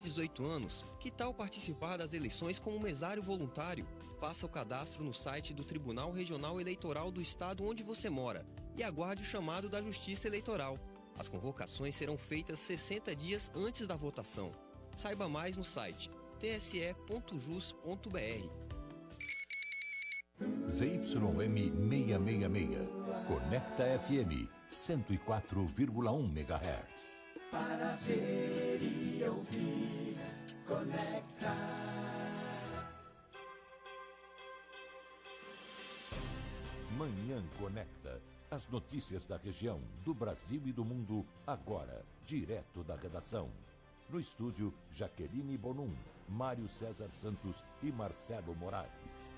18 anos, que tal participar das eleições como mesário voluntário? Faça o cadastro no site do Tribunal Regional Eleitoral do estado onde você mora e aguarde o chamado da Justiça Eleitoral. As convocações serão feitas 60 dias antes da votação. Saiba mais no site tse.jus.br. ZYM666, Conecta FM 104,1 MHz. Para ver e ouvir, Conecta. Manhã Conecta. As notícias da região, do Brasil e do mundo, agora, direto da redação. No estúdio, Jaqueline Bonum, Mário César Santos e Marcelo Moraes.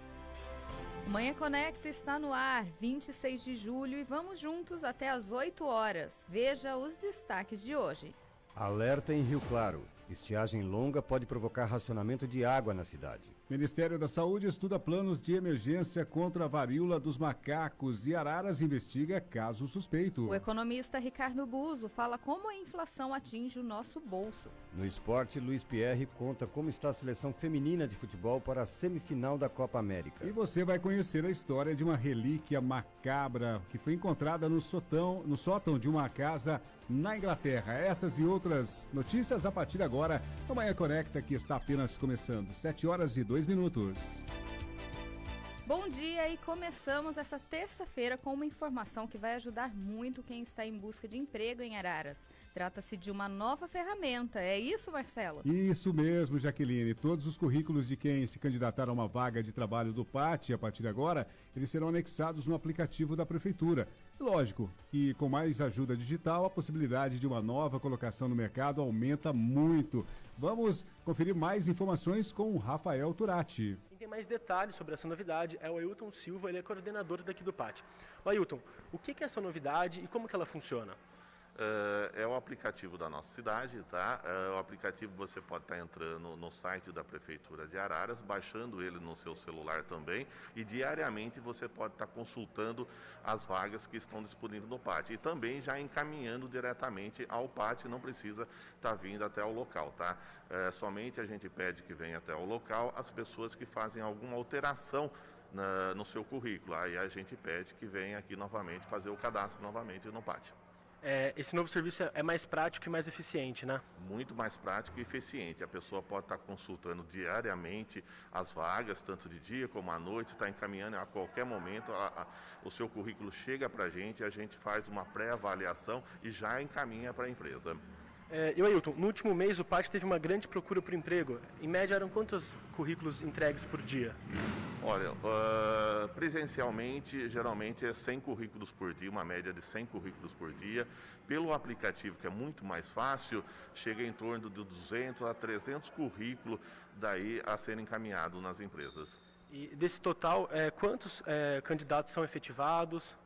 Manhã Conecta está no ar, 26 de julho, e vamos juntos até às 8 horas. Veja os destaques de hoje. Alerta em Rio Claro. Estiagem longa pode provocar racionamento de água na cidade. Ministério da Saúde estuda planos de emergência contra a varíola dos macacos e Araras investiga caso suspeito. O economista Ricardo Buzo fala como a inflação atinge o nosso bolso. No esporte, Luiz Pierre conta como está a seleção feminina de futebol para a semifinal da Copa América. E você vai conhecer a história de uma relíquia macabra que foi encontrada no sótão de uma casa na Inglaterra. Essas e outras notícias a partir de agora no Manhã Conecta, que está apenas começando. 7 horas e 2 minutos. Bom dia, e começamos essa terça-feira com uma informação que vai ajudar muito quem está em busca de emprego em Araras. Trata-se de uma nova ferramenta, é isso, Marcelo? Isso mesmo, Jaqueline. Todos os currículos de quem se candidatar a uma vaga de trabalho do PAT, a partir de agora, eles serão anexados no aplicativo da Prefeitura. Lógico que com mais ajuda digital, a possibilidade de uma nova colocação no mercado aumenta muito. Vamos conferir mais informações com o Rafael Turati. Quem tem mais detalhes sobre essa novidade é o Ailton Silva, ele é coordenador daqui do PAT. O Ailton, o que é essa novidade e como que ela funciona? É o aplicativo da nossa cidade, tá? O aplicativo você pode estar entrando no site da Prefeitura de Araras, baixando ele no seu celular também, e diariamente você pode estar consultando as vagas que estão disponíveis no PAT e também já encaminhando diretamente ao PAT, não precisa estar vindo até o local, tá? Somente a gente pede que venha até o local as pessoas que fazem alguma alteração no seu currículo, aí a gente pede que venha aqui novamente fazer o cadastro novamente no PAT. Esse novo serviço é mais prático e mais eficiente, né? Muito mais prático e eficiente. A pessoa pode estar consultando diariamente as vagas, tanto de dia como à noite, está encaminhando a qualquer momento. O seu currículo chega para a gente faz uma pré-avaliação e já encaminha para a empresa. Ailton, no último mês o PAT teve uma grande procura por emprego. Em média, eram quantos currículos entregues por dia? Olha, presencialmente, geralmente é 100 currículos por dia, uma média de 100 currículos por dia. Pelo aplicativo, que é muito mais fácil, chega em torno de 200 a 300 currículos daí a serem encaminhados nas empresas. E desse total, quantos candidatos são efetivados?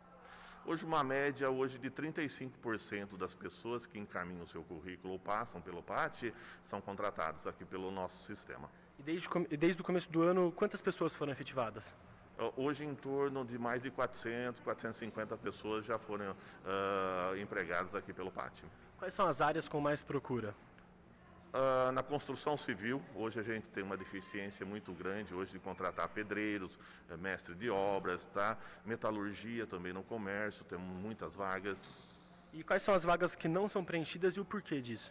Hoje, uma média de 35% das pessoas que encaminham o seu currículo ou passam pelo PAT são contratadas aqui pelo nosso sistema. E desde o começo do ano, quantas pessoas foram efetivadas? Hoje, em torno de mais de 400, 450 pessoas já foram empregadas aqui pelo PAT. Quais são as áreas com mais procura? Na construção civil, hoje a gente tem uma deficiência muito grande hoje de contratar pedreiros, mestre de obras, tá? Metalurgia também no comércio, temos muitas vagas. E quais são as vagas que não são preenchidas e o porquê disso?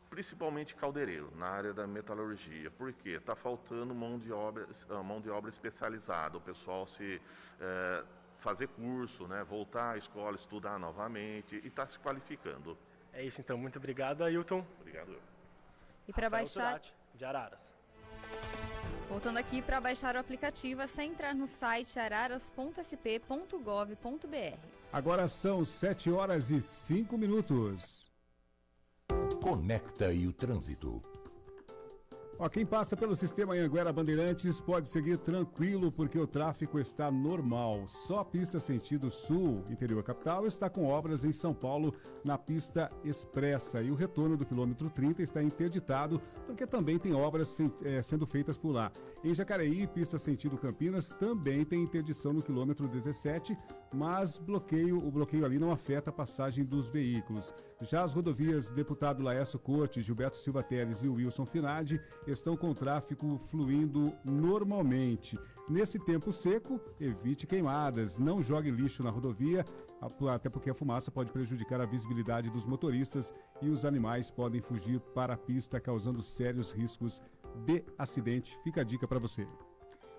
Principalmente caldeireiro, na área da metalurgia. Por quê? Está faltando mão de obra especializada, o pessoal fazer curso, né? Voltar à escola, estudar novamente e está se qualificando. É isso então, muito obrigado, Ailton. Obrigado. E para baixar, Turati, de Araras. Voltando aqui, para baixar o aplicativo é só entrar no site araras.sp.gov.br. Agora são 7 horas e 5 minutos. Conecta e o trânsito. Ó, quem passa pelo sistema Anhanguera Bandeirantes pode seguir tranquilo porque o tráfego está normal. Só a pista sentido sul, interior capital, está com obras em São Paulo na pista expressa. E o retorno do quilômetro 30 está interditado porque também tem obras sendo feitas por lá. Em Jacareí, pista sentido Campinas, também tem interdição no quilômetro 17, mas o bloqueio ali não afeta a passagem dos veículos. Já as rodovias Deputado Laércio Corte, Gilberto Silva Teles e Wilson Finardi estão com o tráfego fluindo normalmente. Nesse tempo seco, evite queimadas, não jogue lixo na rodovia, até porque a fumaça pode prejudicar a visibilidade dos motoristas e os animais podem fugir para a pista, causando sérios riscos de acidente. Fica a dica para você.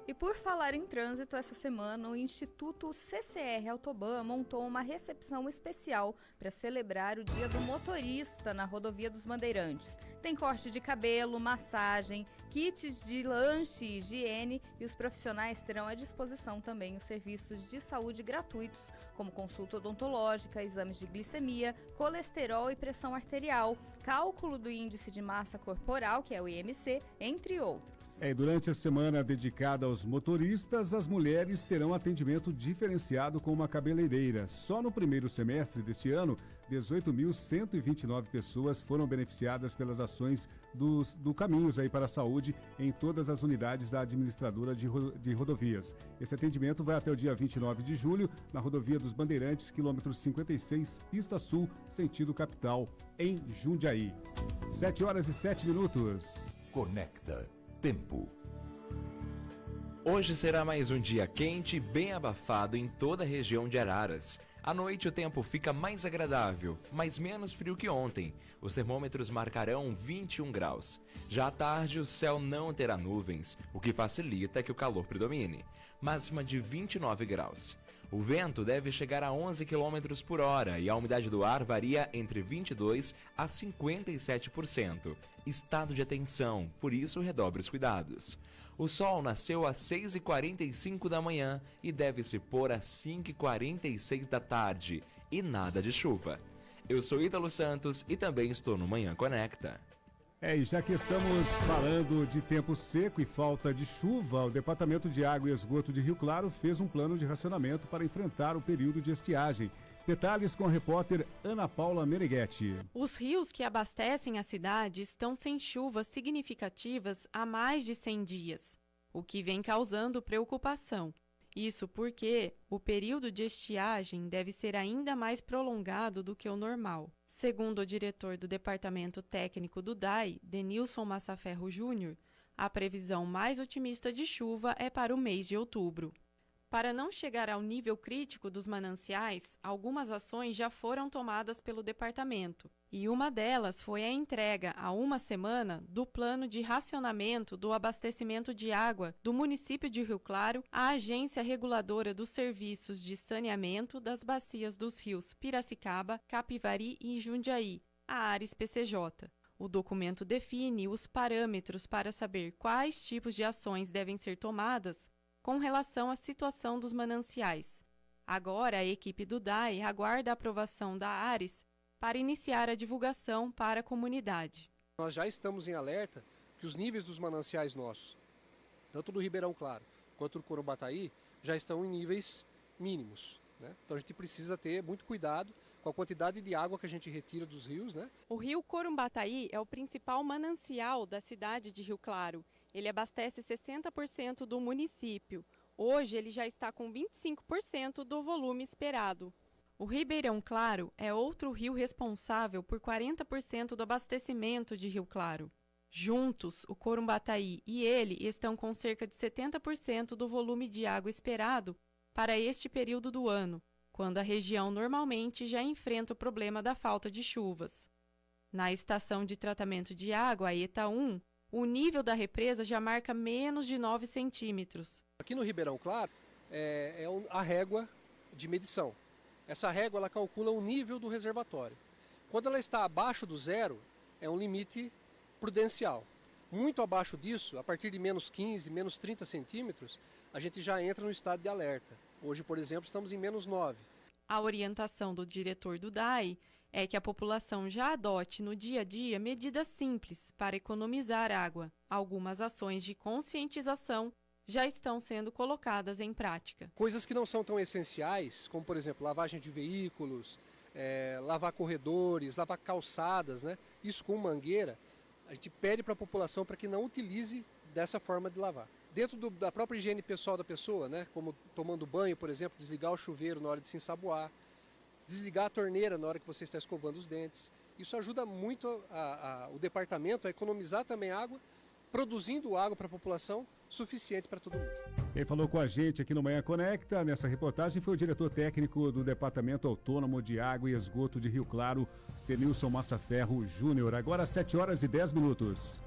E por falar em trânsito, essa semana o Instituto CCR Autoban montou uma recepção especial para celebrar o Dia do Motorista na Rodovia dos Bandeirantes. Tem corte de cabelo, massagem, kits de lanche e higiene e os profissionais terão à disposição também os serviços de saúde gratuitos, como consulta odontológica, exames de glicemia, colesterol e pressão arterial, cálculo do índice de massa corporal, que é o IMC, entre outros. Durante a semana dedicada aos motoristas, as mulheres terão atendimento diferenciado com uma cabeleireira. Só no primeiro semestre deste ano, 18.129 pessoas foram beneficiadas pelas ações do Caminhos aí para a Saúde em todas as unidades da administradora de rodovias. Esse atendimento vai até o dia 29 de julho na rodovia dos Bandeirantes, quilômetro 56, pista sul, sentido capital, em Jundiaí. 7h07. Conecta Tempo. Hoje será mais um dia quente e bem abafado em toda a região de Araras. À noite o tempo fica mais agradável, mas menos frio que ontem. Os termômetros marcarão 21 graus. Já à tarde o céu não terá nuvens, o que facilita que o calor predomine. Máxima de 29 graus. O vento deve chegar a 11 km por hora e a umidade do ar varia entre 22% a 57%. Estado de atenção, por isso redobre os cuidados. O sol nasceu às 6h45 da manhã e deve se pôr às 5h46 da tarde. E nada de chuva. Eu sou Ítalo Santos e também estou no Manhã Conecta. E já que estamos falando de tempo seco e falta de chuva, o Departamento de Água e Esgoto de Rio Claro fez um plano de racionamento para enfrentar o período de estiagem. Detalhes com a repórter Ana Paula Meneghetti. Os rios que abastecem a cidade estão sem chuvas significativas há mais de 100 dias, o que vem causando preocupação. Isso porque o período de estiagem deve ser ainda mais prolongado do que o normal. Segundo o diretor do Departamento Técnico do DAI, Denilson Massaferro Júnior, a previsão mais otimista de chuva é para o mês de outubro. Para não chegar ao nível crítico dos mananciais, algumas ações já foram tomadas pelo departamento, e uma delas foi a entrega, há uma semana, do plano de racionamento do abastecimento de água do município de Rio Claro à Agência Reguladora dos Serviços de Saneamento das Bacias dos Rios Piracicaba, Capivari e Jundiaí, a Ares PCJ. O documento define os parâmetros para saber quais tipos de ações devem ser tomadas com relação à situação dos mananciais. Agora, a equipe do DAI aguarda a aprovação da Ares para iniciar a divulgação para a comunidade. Nós já estamos em alerta que os níveis dos mananciais nossos, tanto do Ribeirão Claro quanto do Corumbataí, já estão em níveis mínimos, né? Então a gente precisa ter muito cuidado com a quantidade de água que a gente retira dos rios, né? O rio Corumbataí é o principal manancial da cidade de Rio Claro. Ele abastece 60% do município. Hoje ele já está com 25% do volume esperado. O Ribeirão Claro é outro rio responsável por 40% do abastecimento de Rio Claro. Juntos, o Corumbataí e ele estão com cerca de 70% do volume de água esperado para este período do ano, quando a região normalmente já enfrenta o problema da falta de chuvas. Na estação de tratamento de água, a ETA 1, o nível da represa já marca menos de 9 centímetros. Aqui no Ribeirão Claro é a régua de medição. Essa régua ela calcula o nível do reservatório. Quando ela está abaixo do zero, é um limite prudencial. Muito abaixo disso, a partir de menos 15, menos 30 centímetros, a gente já entra no estado de alerta. Hoje, por exemplo, estamos em menos 9. A orientação do diretor do DAI é que a população já adote no dia a dia medidas simples para economizar água. Algumas ações de conscientização já estão sendo colocadas em prática. Coisas que não são tão essenciais, como por exemplo lavagem de veículos, lavar corredores, lavar calçadas, né? Isso com mangueira, a gente pede para a população para que não utilize dessa forma de lavar. Dentro da própria higiene pessoal da pessoa, né? Como tomando banho, por exemplo, desligar o chuveiro na hora de se ensaboar, desligar a torneira na hora que você está escovando os dentes. Isso ajuda muito o departamento a economizar também água, produzindo água para a população suficiente para todo mundo. Quem falou com a gente aqui no Manhã Conecta, nessa reportagem, foi o diretor técnico do Departamento Autônomo de Água e Esgoto de Rio Claro, Denilson Massaferro Júnior. Agora 7h10.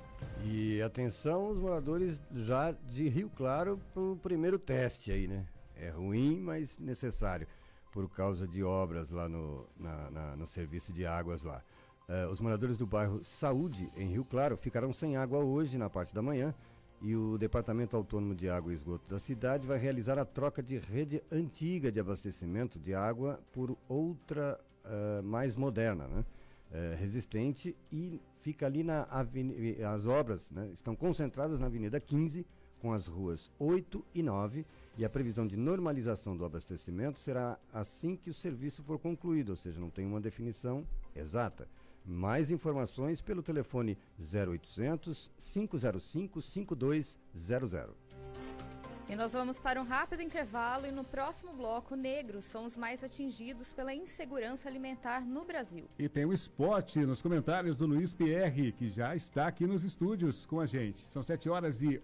E atenção, os moradores já de Rio Claro para o primeiro teste aí, né? É ruim, mas necessário, por causa de obras lá no serviço de águas lá. Os moradores do bairro Saúde, em Rio Claro, ficarão sem água hoje, na parte da manhã, e o Departamento Autônomo de Água e Esgoto da cidade vai realizar a troca de rede antiga de abastecimento de água por outra mais moderna, né? Resistente, e fica ali na avenida. As obras, né, estão concentradas na Avenida 15, com as ruas 8 e 9, e a previsão de normalização do abastecimento será assim que o serviço for concluído, ou seja, não tem uma definição exata. Mais informações pelo telefone 0800 505 5200. E nós vamos para um rápido intervalo e no próximo bloco, negros são os mais atingidos pela insegurança alimentar no Brasil. E tem um spot nos comentários do Luiz Pierre, que já está aqui nos estúdios com a gente. São 7h11.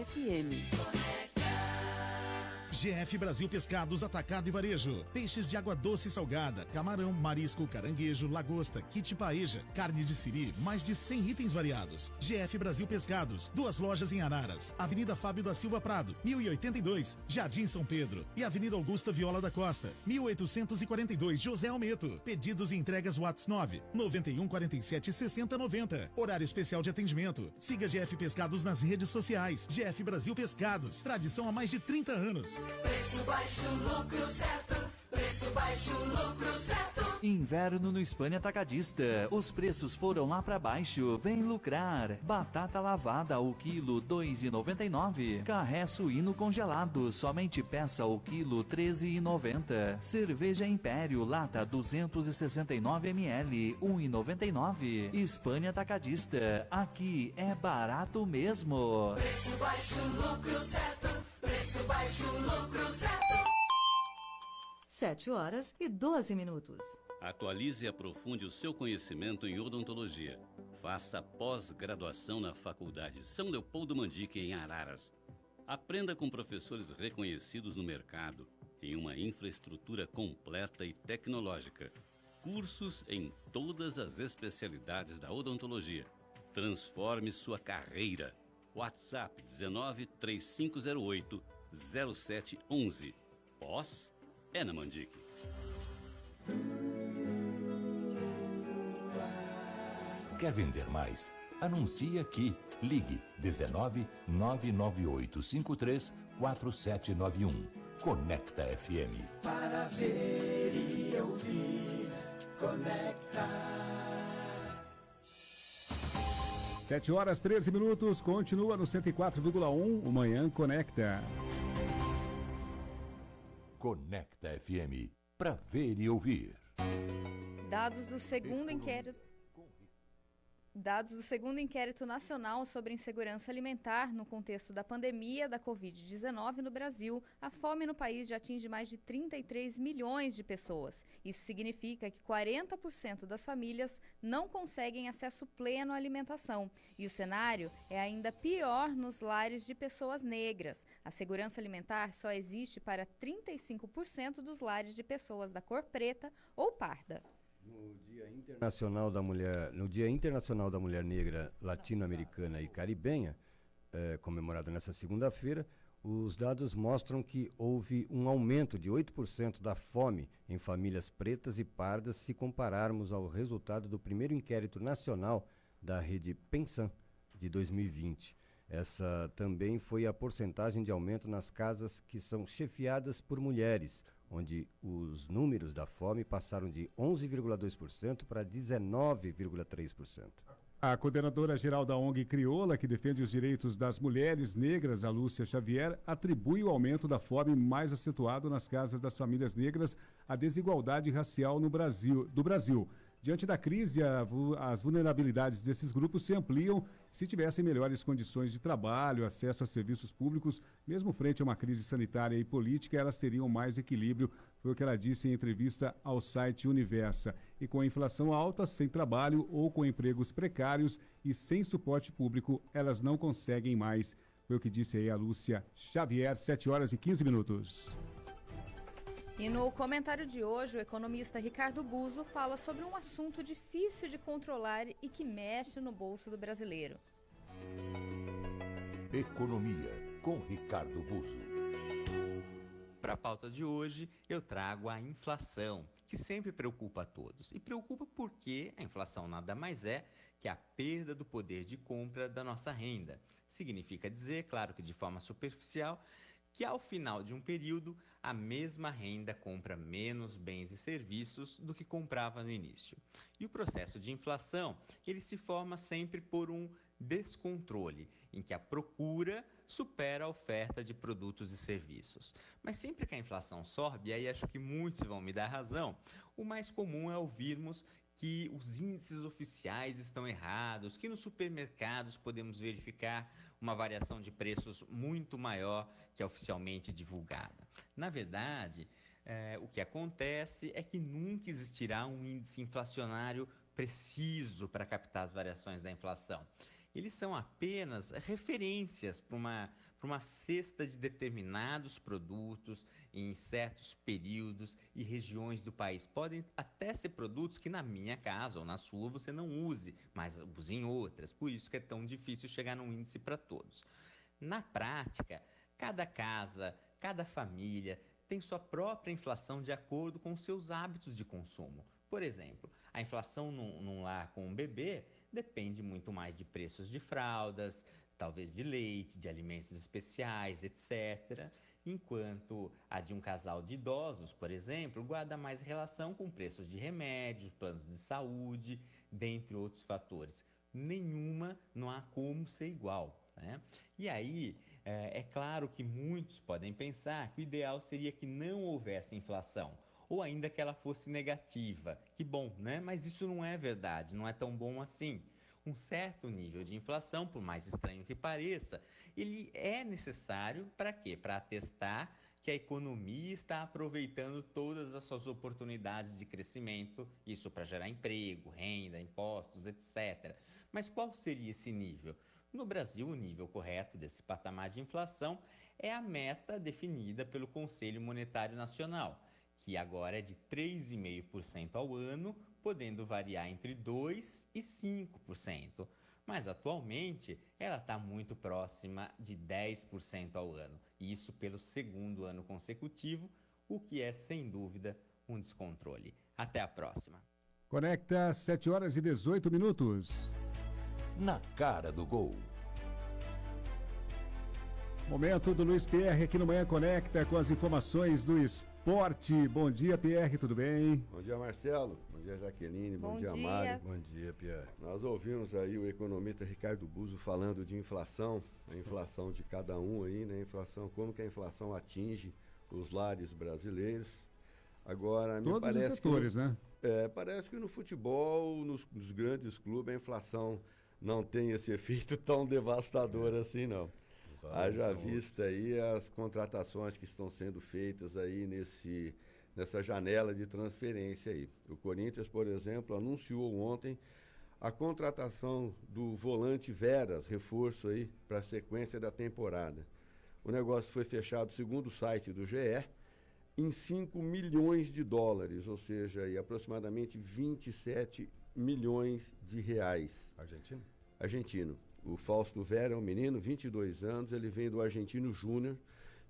FM. GF Brasil Pescados Atacado e Varejo. Peixes de água doce e salgada, camarão, marisco, caranguejo, lagosta, kit paeja, carne de siri, mais de 100 itens variados. GF Brasil Pescados, 2 lojas em Araras, Avenida Fábio da Silva Prado, 1082, Jardim São Pedro, e Avenida Augusta Viola da Costa, 1842, José Almeto. Pedidos e entregas WhatsApp 991476090. Horário especial de atendimento. Siga GF Pescados nas redes sociais. GF Brasil Pescados, tradição há mais de 30 anos. Preço baixo, lucro certo. Preço baixo, lucro certo. Inverno no Hispânia Atacadista. Os preços foram lá pra baixo. Vem lucrar. Batata lavada o quilo 2,99. Carré suíno congelado. Somente peça o quilo 13,90. Cerveja Império lata 269 ml 1,99. Hispânia Atacadista. Aqui é barato mesmo. Preço baixo, lucro certo. Preço baixo, lucro certo. 7h12. Atualize e aprofunde o seu conhecimento em odontologia. Faça pós-graduação na Faculdade São Leopoldo Mandique, em Araras. Aprenda com professores reconhecidos no mercado, em uma infraestrutura completa e tecnológica. Cursos em todas as especialidades da odontologia. Transforme sua carreira. WhatsApp 19 3508 0711. Pós é na Mandique. Quer vender mais? Anuncie aqui. Ligue 19 99853 4791. Conecta FM. Para ver e ouvir, Conecta. 7h13. Continua no 104,1. O Manhã Conecta. Conecta FM. Para ver e ouvir. Dados do segundo inquérito nacional sobre insegurança alimentar no contexto da pandemia da Covid-19 no Brasil, a fome no país já atinge mais de 33 milhões de pessoas. Isso significa que 40% das famílias não conseguem acesso pleno à alimentação. E o cenário é ainda pior nos lares de pessoas negras. A segurança alimentar só existe para 35% dos lares de pessoas da cor preta ou parda. No Dia Internacional da Mulher Negra Latino-Americana e Caribenha, comemorado nesta segunda-feira, Os dados mostram que houve um aumento de 8% da fome em famílias pretas e pardas se compararmos ao resultado do primeiro inquérito nacional da rede Pensan de 2020. Essa também foi a porcentagem de aumento nas casas que são chefiadas por mulheres, onde os números da fome passaram de 11,2% para 19,3%. A coordenadora-geral da ONG Crioula, que defende os direitos das mulheres negras, a Lúcia Xavier, atribui o aumento da fome mais acentuado nas casas das famílias negras à desigualdade racial do Brasil. Diante da crise, as vulnerabilidades desses grupos se ampliam se tivessem melhores condições de trabalho, acesso a serviços públicos, mesmo frente a uma crise sanitária e política, elas teriam mais equilíbrio, foi o que ela disse em entrevista ao site Universa. E com a inflação alta, sem trabalho ou com empregos precários e sem suporte público, elas não conseguem mais. Foi o que disse aí a Lúcia Xavier, 7h15. E no comentário de hoje, o economista Ricardo Buzo fala sobre um assunto difícil de controlar e que mexe no bolso do brasileiro. Economia, com Ricardo Buzo. Para a pauta de hoje, eu trago a inflação, que sempre preocupa a todos. E preocupa porque a inflação nada mais é que a perda do poder de compra da nossa renda. Significa dizer, claro que de forma superficial, que ao final de um período, a mesma renda compra menos bens e serviços do que comprava no início. E o processo de inflação, ele se forma sempre por um descontrole, em que a procura supera a oferta de produtos e serviços. Mas sempre que a inflação sobe, e aí acho que muitos vão me dar razão, o mais comum é ouvirmos que os índices oficiais estão errados, que nos supermercados podemos verificar uma variação de preços muito maior que a oficialmente divulgada. Na verdade, o que acontece é que nunca existirá um índice inflacionário preciso para captar as variações da inflação. Eles são apenas referências para uma cesta de determinados produtos em certos períodos e regiões do país. Podem até ser produtos que na minha casa ou na sua você não use, mas use em outras. Por isso que é tão difícil chegar num índice para todos. Na prática, cada casa, cada família tem sua própria inflação de acordo com seus hábitos de consumo. Por exemplo, a inflação num lar com um bebê depende muito mais de preços de fraldas, talvez de leite, de alimentos especiais, etc. Enquanto a de um casal de idosos, por exemplo, guarda mais relação com preços de remédios, planos de saúde, dentre outros fatores. Nenhuma não há como ser igual, né? E aí, é claro que muitos podem pensar que o ideal seria que não houvesse inflação, ou ainda que ela fosse negativa. Que bom, né? Mas isso não é verdade, não é tão bom assim. Um certo nível de inflação, por mais estranho que pareça, ele é necessário para quê? Para atestar que a economia está aproveitando todas as suas oportunidades de crescimento, isso para gerar emprego, renda, impostos, etc. Mas qual seria esse nível? No Brasil, o nível correto desse patamar de inflação é a meta definida pelo Conselho Monetário Nacional, que agora é de 3,5% ao ano, podendo variar entre 2% e 5%. Mas atualmente ela está muito próxima de 10% ao ano, e isso pelo segundo ano consecutivo, o que é sem dúvida um descontrole. Até a próxima. Conecta 7h18. Na cara do gol. Momento do Luiz Pierre aqui no Manhã Conecta com as informações do esporte. Bom dia, Pierre, tudo bem? Bom dia, Marcelo. Bom dia, Jaqueline. Bom dia, dia, Mário. Bom dia, Pierre. Nós ouvimos aí o economista Ricardo Buzo falando de inflação, a inflação de cada um aí, né? Inflação, como que a inflação atinge os lares brasileiros. Agora, me todos parece os setores, que né? Parece que no futebol, nos grandes clubes, a inflação não tem esse efeito tão devastador assim, não. Haja vista aí as contratações que estão sendo feitas aí nessa janela de transferência aí. O Corinthians, por exemplo, anunciou ontem a contratação do volante Veras, reforço aí para a sequência da temporada. O negócio foi fechado, segundo o site do GE, em 5 milhões de dólares, ou seja, aí, aproximadamente 27 milhões de reais. Argentino? Argentino. O Fausto Vera é um menino, 22 anos, ele vem do Argentino Júnior.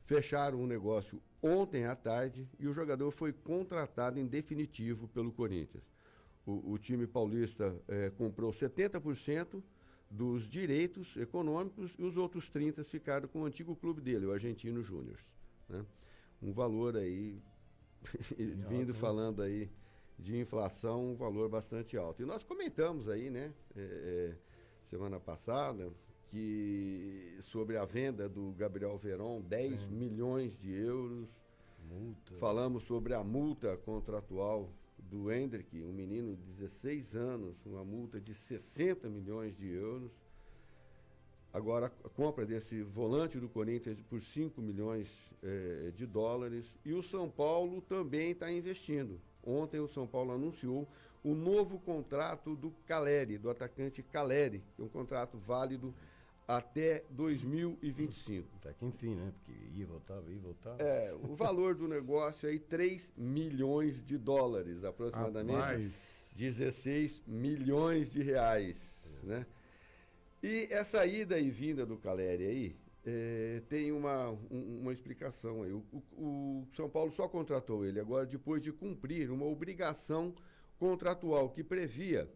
Fecharam um negócio ontem à tarde e o jogador foi contratado em definitivo pelo Corinthians. O time paulista comprou 70% dos direitos econômicos e os outros 30% ficaram com o antigo clube dele, o Argentino Júnior, né? Um valor aí, vindo falando aí de inflação, um valor bastante alto. E nós comentamos aí, né, semana passada, que sobre a venda do Gabriel Veron, 10 milhões de euros. Multa. Falamos sobre a multa contratual do Hendrick, um menino de 16 anos, uma multa de 60 milhões de euros. Agora, a compra desse volante do Corinthians por 5 milhões de dólares. E o São Paulo também está investindo. Ontem o São Paulo anunciou o novo contrato do Caleri, do atacante Caleri, que é um contrato válido até 2025. Até que enfim, né? Porque ia voltar. O valor do negócio aí, 3 milhões de dólares, aproximadamente 16 milhões de reais, né? E essa ida e vinda do Caleri aí, tem uma explicação aí. O São Paulo só contratou ele agora depois de cumprir uma obrigação contratual que previa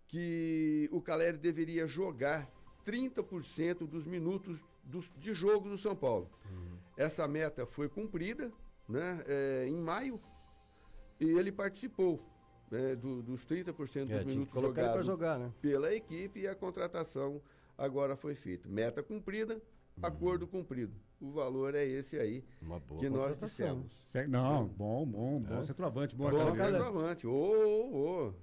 que o Caleri deveria jogar 30% dos minutos de jogo do São Paulo. Essa meta foi cumprida, né, em maio, e ele participou, né, dos 30% dos minutos jogados né, pela equipe, e a contratação agora foi feita. Meta cumprida, acordo cumprido. O valor é esse aí que nós dissemos. Não, bom centroavante. Bom centroavante.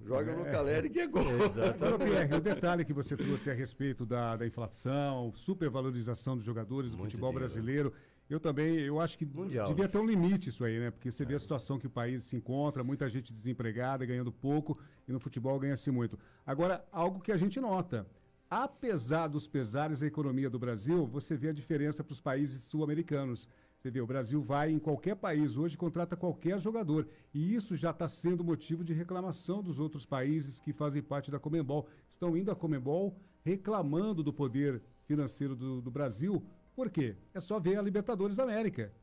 Joga no Caleri que é gol. Agora, Pierre, o detalhe que você trouxe a respeito da inflação, supervalorização dos jogadores do futebol brasileiro, eu acho que devia ter um limite isso aí, né? Porque você vê a situação que o país se encontra, muita gente desempregada, ganhando pouco, e no futebol ganha-se muito. Agora, algo que a gente nota: apesar dos pesares da economia do Brasil, você vê a diferença para os países sul-americanos. Você vê, o Brasil vai em qualquer país hoje, contrata qualquer jogador. E isso já está sendo motivo de reclamação dos outros países que fazem parte da Conmebol. Estão indo à Conmebol reclamando do poder financeiro do Brasil. Por quê? É só ver a Libertadores da América.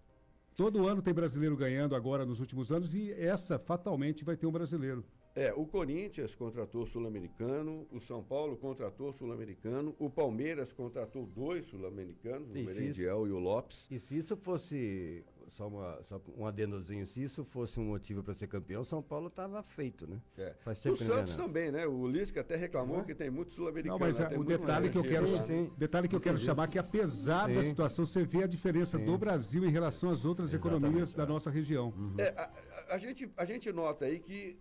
Todo ano tem brasileiro ganhando agora nos últimos anos, e essa fatalmente vai ter um brasileiro. O Corinthians contratou sul-americano, o São Paulo contratou sul-americano, o Palmeiras contratou 2 sul-americanos, o Merentiel e o Lopes. E se isso fosse, só um adendozinho, se isso fosse um motivo para ser campeão, o São Paulo estava feito, né? Faz tempo o Santos também, né? O Lisca até reclamou que tem muito sul-americano. Não, mas o detalhe que eu quero chamar é que, apesar da situação, você vê a diferença do Brasil em relação às outras economias da nossa região. A gente nota aí que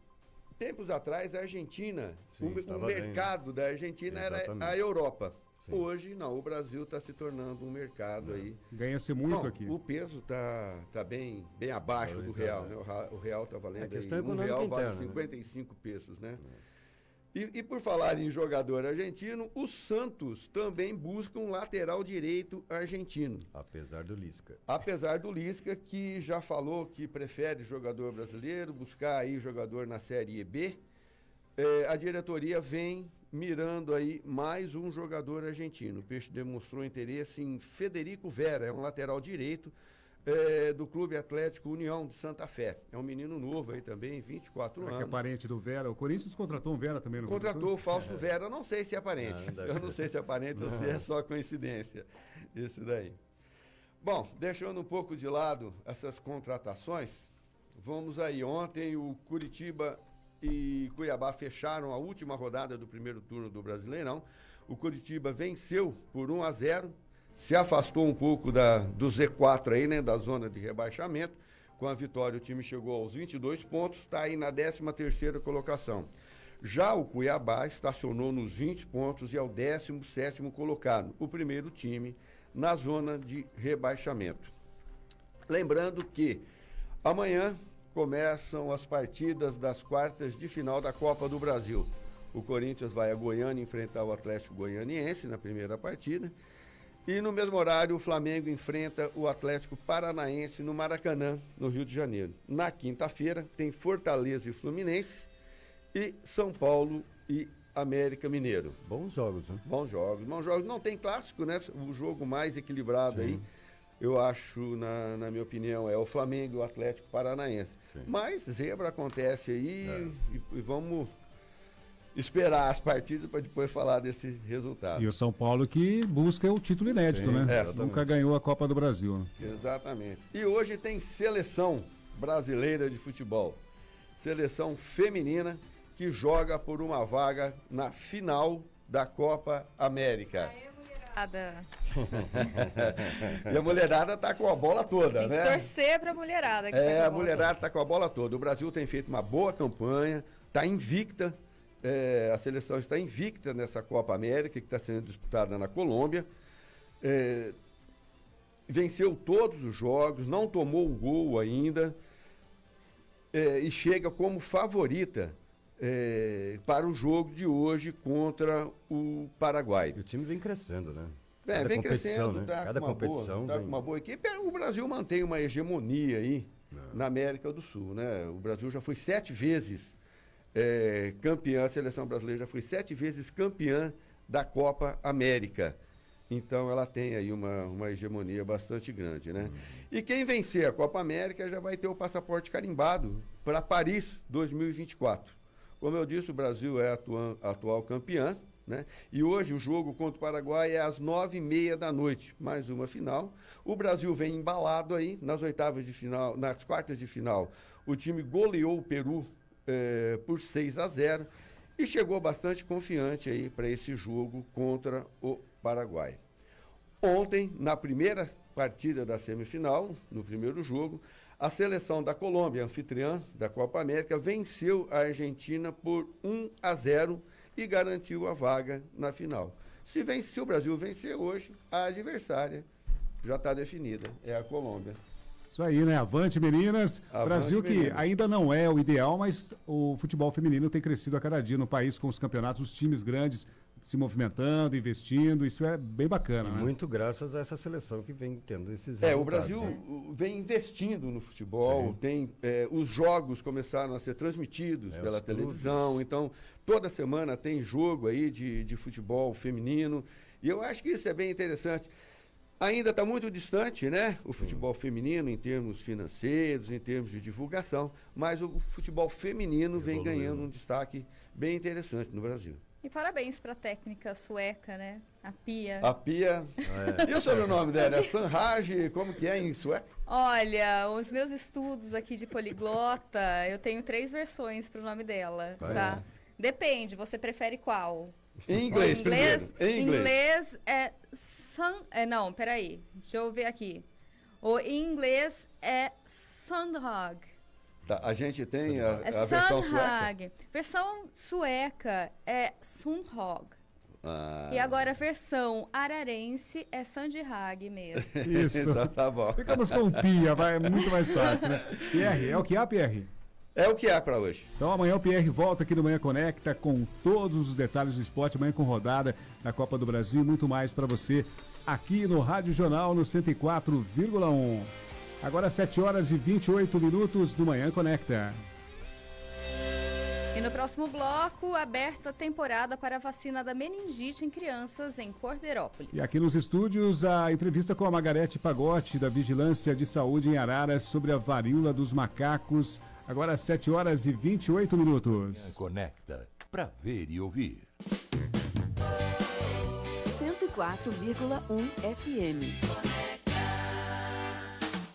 tempos atrás, a Argentina, o mercado da Argentina era a Europa. Hoje, não, o Brasil está se tornando um mercado aí. Ganha-se muito aqui. O peso está bem abaixo do real, né? O real está valendo aí, um real vale 55 pesos, né? E por falar em jogador argentino, o Santos também busca um lateral direito argentino. Apesar do Lisca, que já falou que prefere jogador brasileiro, buscar aí jogador na Série B. A diretoria vem mirando aí mais um jogador argentino. O Peixe demonstrou interesse em Federico Vera, é um lateral direito do Clube Atlético União de Santa Fé. É um menino novo aí também, 24 anos. Que é parente do Vera. O Corinthians contratou um Vera também, não contratou o Fausto Vera. Eu não sei se é parente. Não sei se é parente ou se é só coincidência. Isso daí. Bom, deixando um pouco de lado essas contratações, vamos aí. Ontem o Curitiba e Cuiabá fecharam a última rodada do primeiro turno do Brasileirão. O Curitiba venceu por 1-0. Se afastou um pouco do Z4 aí, né, da zona de rebaixamento. Com a vitória, o time chegou aos 22 pontos, está aí na 13ª colocação. Já o Cuiabá estacionou nos 20 pontos e é o 17º colocado, o primeiro time na zona de rebaixamento. Lembrando que amanhã começam as partidas das quartas de final da Copa do Brasil. O Corinthians vai a Goiânia enfrentar o Atlético Goianiense na primeira partida. E no mesmo horário, o Flamengo enfrenta o Atlético Paranaense no Maracanã, no Rio de Janeiro. Na quinta-feira, tem Fortaleza e Fluminense, e São Paulo e América Mineiro. Bons jogos, né? Bons jogos. Não tem clássico, né? O jogo mais equilibrado aí, eu acho, na minha opinião, é o Flamengo e o Atlético Paranaense. Sim. Mas zebra acontece aí e vamos esperar as partidas para depois falar desse resultado. E o São Paulo que busca o título inédito, né? Nunca ganhou a Copa do Brasil. Né? Exatamente. E hoje tem seleção brasileira de futebol. Seleção feminina que joga por uma vaga na final da Copa América. E a mulherada tá com a bola toda, tem né? Tem que torcer pra mulherada. Que a mulherada tá com a bola toda. O Brasil tem feito uma boa campanha, tá invicta. A seleção está invicta nessa Copa América, que está sendo disputada na Colômbia. Venceu todos os jogos, não tomou o gol ainda. E chega como favorita para o jogo de hoje contra o Paraguai. E o time vem crescendo, né? Vem crescendo, né? Cada competição tá com uma boa equipe. O Brasil mantém uma hegemonia aí na América do Sul, né? O Brasil já foi 7 vezes campeã, a seleção brasileira já foi 7 vezes campeã da Copa América. Então ela tem aí uma hegemonia bastante grande, né? E quem vencer a Copa América já vai ter o passaporte carimbado para Paris 2024. Como eu disse, o Brasil é atual campeã, né? E hoje o jogo contra o Paraguai é às 9h30 da noite, mais uma final. O Brasil vem embalado aí nas oitavas de final, nas quartas de final. O time goleou o Peru por 6-0 e chegou bastante confiante aí para esse jogo contra o Paraguai. Ontem, na primeira partida da semifinal, no primeiro jogo, a seleção da Colômbia, anfitriã da Copa América, venceu a Argentina por 1-0 e garantiu a vaga na final. Se o Brasil vencer hoje, a adversária já está definida, é a Colômbia. Isso aí, né? Avante, meninas. Avante, Brasil meninas. que ainda não é o ideal, mas o futebol feminino tem crescido a cada dia no país com os campeonatos, os times grandes se movimentando, investindo. Isso é bem bacana, né? Muito graças a essa seleção que vem tendo esses o resultados. Brasil vem investindo no futebol, os jogos começaram a ser transmitidos pela televisão, então toda semana tem jogo aí de futebol feminino, e eu acho que isso é bem interessante. Ainda está muito distante, né? O futebol feminino em termos financeiros, em termos de divulgação, mas o futebol feminino vem ganhando um destaque bem interessante no Brasil. E parabéns para a técnica sueca, né? A Pia. A Pia. E o sobrenome dela? É Sanraj, como que é em sueco? Olha, os meus estudos aqui de poliglota, eu tenho 3 versões para o nome dela, tá? Depende, você prefere qual? Em inglês, primeiro. Em inglês é não, peraí. Deixa eu ver aqui. O em inglês é Sandhag. Tá, a gente tem a versão sueca. Versão sueca é Sundhag. E agora a versão ararense é Sandhag mesmo. Isso. Então, tá bom. Ficamos com Pia, é muito mais fácil, né? Pierre, é o que há, Pierre? É o que há para hoje. Então amanhã o Pierre volta aqui no Manhã Conecta com todos os detalhes do esporte, amanhã com rodada da Copa do Brasil e muito mais para você aqui no Rádio Jornal no 104,1. Agora 7h28 do Manhã Conecta. E no próximo bloco, aberta a temporada para a vacina da meningite em crianças em Corderópolis. E aqui nos estúdios, a entrevista com a Margarete Pagotti, da Vigilância de Saúde em Araras, sobre a varíola dos macacos. Agora 7h28. Manhã Conecta, para ver e ouvir. 104,1 FM.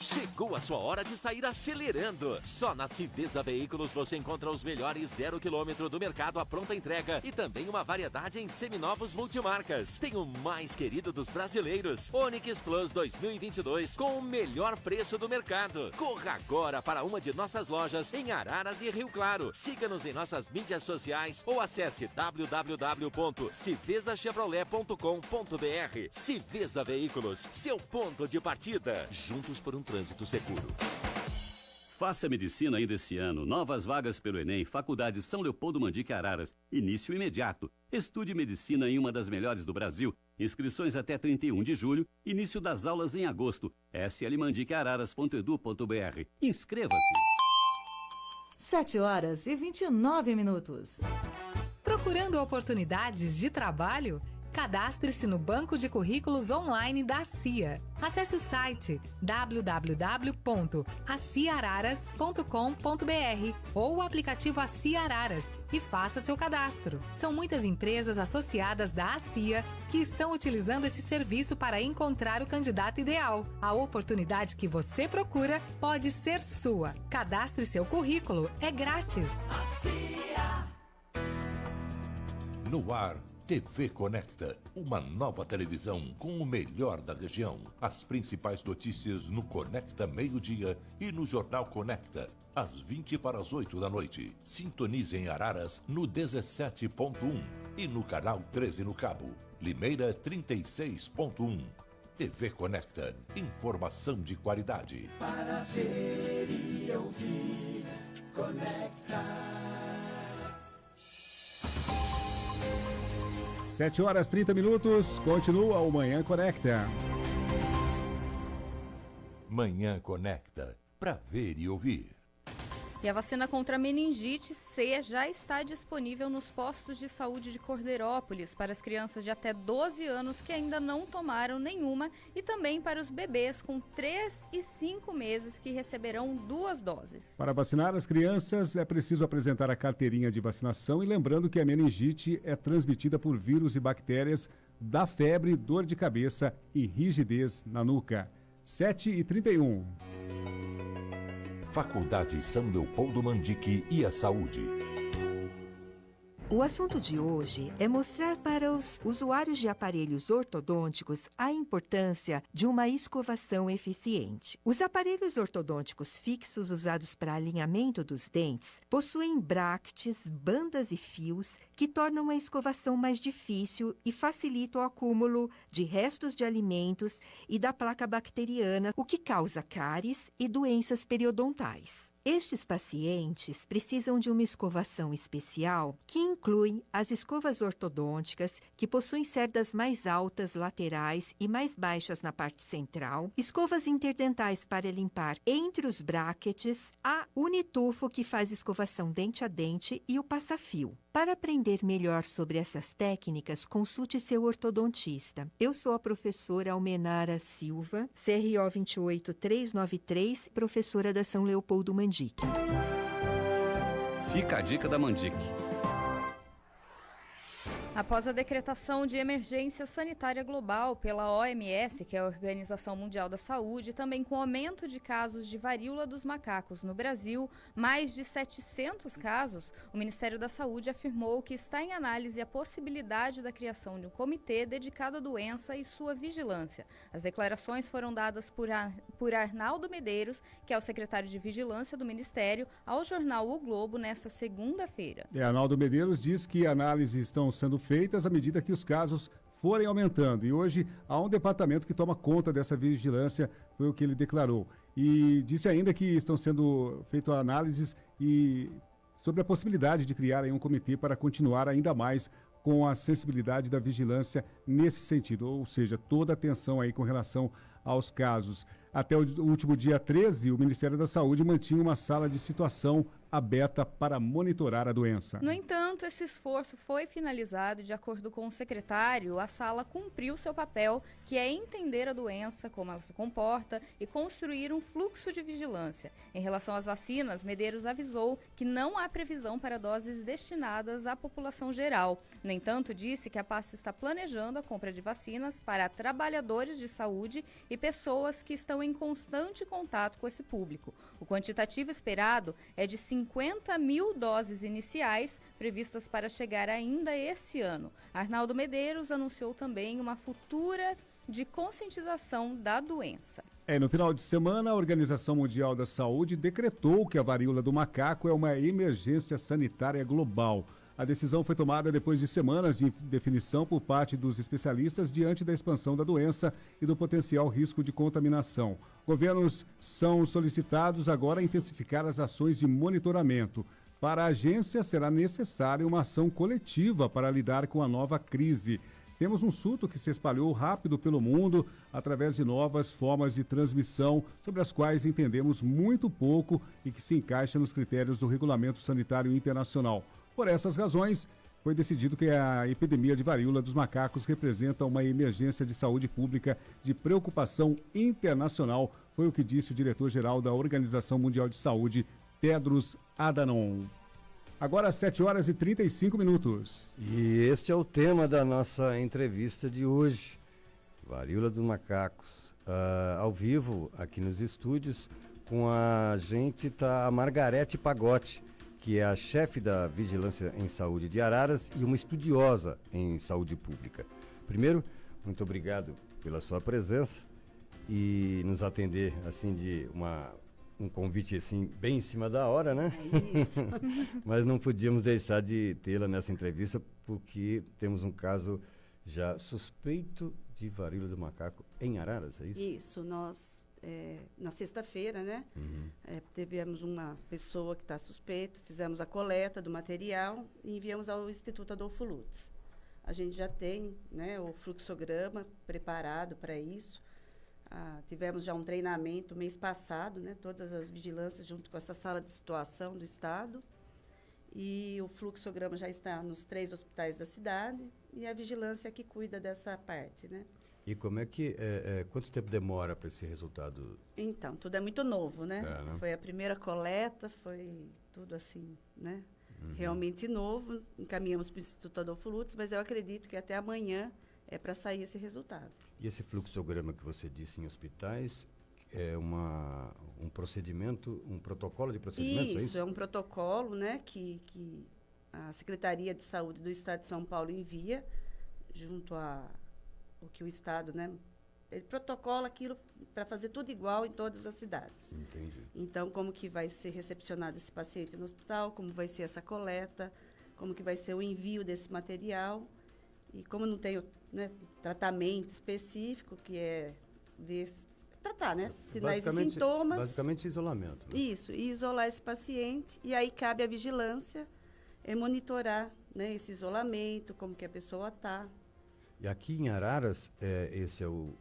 Chegou a sua hora de sair acelerando. Só na Civesa Veículos você encontra os melhores 0 km do mercado à pronta entrega e também uma variedade em seminovos multimarcas. Tem o mais querido dos brasileiros, Onix Plus 2022, com o melhor preço do mercado. Corra agora para uma de nossas lojas em Araras e Rio Claro. Siga-nos em nossas mídias sociais ou acesse www.civesachevrolet.com.br. Civesa Veículos, seu ponto de partida. Juntos por um trânsito seguro. Faça medicina ainda esse ano. Novas vagas pelo Enem, Faculdade São Leopoldo Mandique Araras. Início imediato. Estude medicina em uma das melhores do Brasil. Inscrições até 31 de julho. Início das aulas em agosto. slmandiqueararas.edu.br. Inscreva-se. 7h29. Procurando oportunidades de trabalho? Cadastre-se no Banco de Currículos Online da CIA. Acesse o site www.aciararas.com.br ou o aplicativo ACIA Araras e faça seu cadastro. São muitas empresas associadas da ACIA que estão utilizando esse serviço para encontrar o candidato ideal. A oportunidade que você procura pode ser sua. Cadastre seu currículo, é grátis. No ar, TV Conecta, uma nova televisão com o melhor da região. As principais notícias no Conecta Meio-Dia e no Jornal Conecta, às 7:50 da noite. Sintonize em Araras no 17.1 e no canal 13 no Cabo. Limeira 36.1. TV Conecta, informação de qualidade. Para ver e ouvir, Conecta. 7h30, continua o Manhã Conecta. Manhã Conecta, para ver e ouvir. E a vacina contra a meningite C já está disponível nos postos de saúde de Cordeirópolis para as crianças de até 12 anos que ainda não tomaram nenhuma e também para os bebês com 3 e 5 meses que receberão 2 doses. Para vacinar as crianças é preciso apresentar a carteirinha de vacinação e lembrando que a meningite é transmitida por vírus e bactérias, dá febre, dor de cabeça e rigidez na nuca. 7h31. Faculdade São Leopoldo Mandique e a Saúde. O assunto de hoje é mostrar para os usuários de aparelhos ortodônticos a importância de uma escovação eficiente. Os aparelhos ortodônticos fixos usados para alinhamento dos dentes possuem brackets, bandas e fios que tornam a escovação mais difícil e facilitam o acúmulo de restos de alimentos e da placa bacteriana, o que causa cáries e doenças periodontais. Estes pacientes precisam de uma escovação especial que inclui as escovas ortodônticas, que possuem cerdas mais altas laterais e mais baixas na parte central, escovas interdentais para limpar entre os brackets, a unitufo, que faz escovação dente a dente, e o passa-fio. Para aprender melhor sobre essas técnicas, consulte seu ortodontista. Eu sou a professora Almenara Silva, CRO 28393, professora da São Leopoldo Mandique. Fica a dica da Mandique. Após a decretação de emergência sanitária global pela OMS, que é a Organização Mundial da Saúde, também com aumento de casos de varíola dos macacos no Brasil, mais de 700 casos, o Ministério da Saúde afirmou que está em análise a possibilidade da criação de um comitê dedicado à doença e sua vigilância. As declarações foram dadas por Arnaldo Medeiros, que é o secretário de Vigilância do Ministério, ao jornal O Globo nesta segunda-feira. Arnaldo Medeiros diz que análises estão sendo feitas à medida que os casos forem aumentando. E hoje há um departamento que toma conta dessa vigilância, foi o que ele declarou. E disse ainda que estão sendo feitas análises e sobre a possibilidade de criar aí um comitê para continuar ainda mais com a sensibilidade da vigilância nesse sentido, ou seja, toda a atenção aí com relação aos casos. Até o último dia 13, o Ministério da Saúde mantinha uma sala de situação aberta para monitorar a doença. No entanto, esse esforço foi finalizado e, de acordo com o secretário, a sala cumpriu seu papel, que é entender a doença, como ela se comporta e construir um fluxo de vigilância. Em relação às vacinas, Medeiros avisou que não há previsão para doses destinadas à população geral. No entanto, disse que a pasta está planejando a compra de vacinas para trabalhadores de saúde e pessoas que estão em constante contato com esse público. O quantitativo esperado é de 50 mil doses iniciais, previstas para chegar ainda esse ano. Arnaldo Medeiros anunciou também uma futura de conscientização da doença. No final de semana, a Organização Mundial da Saúde decretou que a varíola do macaco é uma emergência sanitária global. A decisão foi tomada depois de semanas de definição por parte dos especialistas diante da expansão da doença e do potencial risco de contaminação. Governos são solicitados agora a intensificar as ações de monitoramento. Para a agência, será necessária uma ação coletiva para lidar com a nova crise. Temos um surto que se espalhou rápido pelo mundo através de novas formas de transmissão, sobre as quais entendemos muito pouco e que se encaixa nos critérios do Regulamento Sanitário Internacional. Por essas razões, foi decidido que a epidemia de varíola dos macacos representa uma emergência de saúde pública de preocupação internacional, foi o que disse o diretor-geral da Organização Mundial de Saúde, Tedros Adhanom. Agora, 7h35. E este é o tema da nossa entrevista de hoje, varíola dos macacos. Ao vivo, aqui nos estúdios, com a gente está a Margarete Pagotti, que é a chefe da Vigilância em Saúde de Araras e uma estudiosa em saúde pública. Primeiro, muito obrigado pela sua presença e nos atender assim de um convite assim bem em cima da hora, né? É isso. Mas não podíamos deixar de tê-la nessa entrevista porque temos um caso já suspeito de varíola do macaco em Araras, é isso? Isso, nós na sexta-feira, né? Tivemos uma pessoa que está suspeita, fizemos a coleta do material e enviamos ao Instituto Adolfo Lutz. A gente já tem, né, o fluxograma preparado para isso. Tivemos já um treinamento mês passado, né, todas as vigilâncias junto com essa sala de situação do Estado. E o fluxograma já está nos 3 hospitais da cidade e a vigilância é que cuida dessa parte, né? E como é que, quanto tempo demora para esse resultado? Então, tudo é muito novo, né? Né? Foi a primeira coleta, foi tudo assim, né? Realmente novo. Encaminhamos para o Instituto Adolfo Lutz, mas eu acredito que até amanhã é para sair esse resultado. E esse fluxograma que você disse em hospitais é um procedimento, um protocolo de procedimento? Isso, é um protocolo, né, que a Secretaria de Saúde do Estado de São Paulo envia junto o que o Estado, né, ele protocola aquilo para fazer tudo igual em todas as cidades. Entendi. Então, como que vai ser recepcionado esse paciente no hospital, como vai ser essa coleta, como que vai ser o envio desse material. E como não tem, né, tratamento específico, que é tratar, né, sinais e sintomas. Basicamente isolamento. Né? Isso, e isolar esse paciente. E aí cabe à vigilância monitorar, né, esse isolamento, como que a pessoa está. E aqui em Araras, esse é o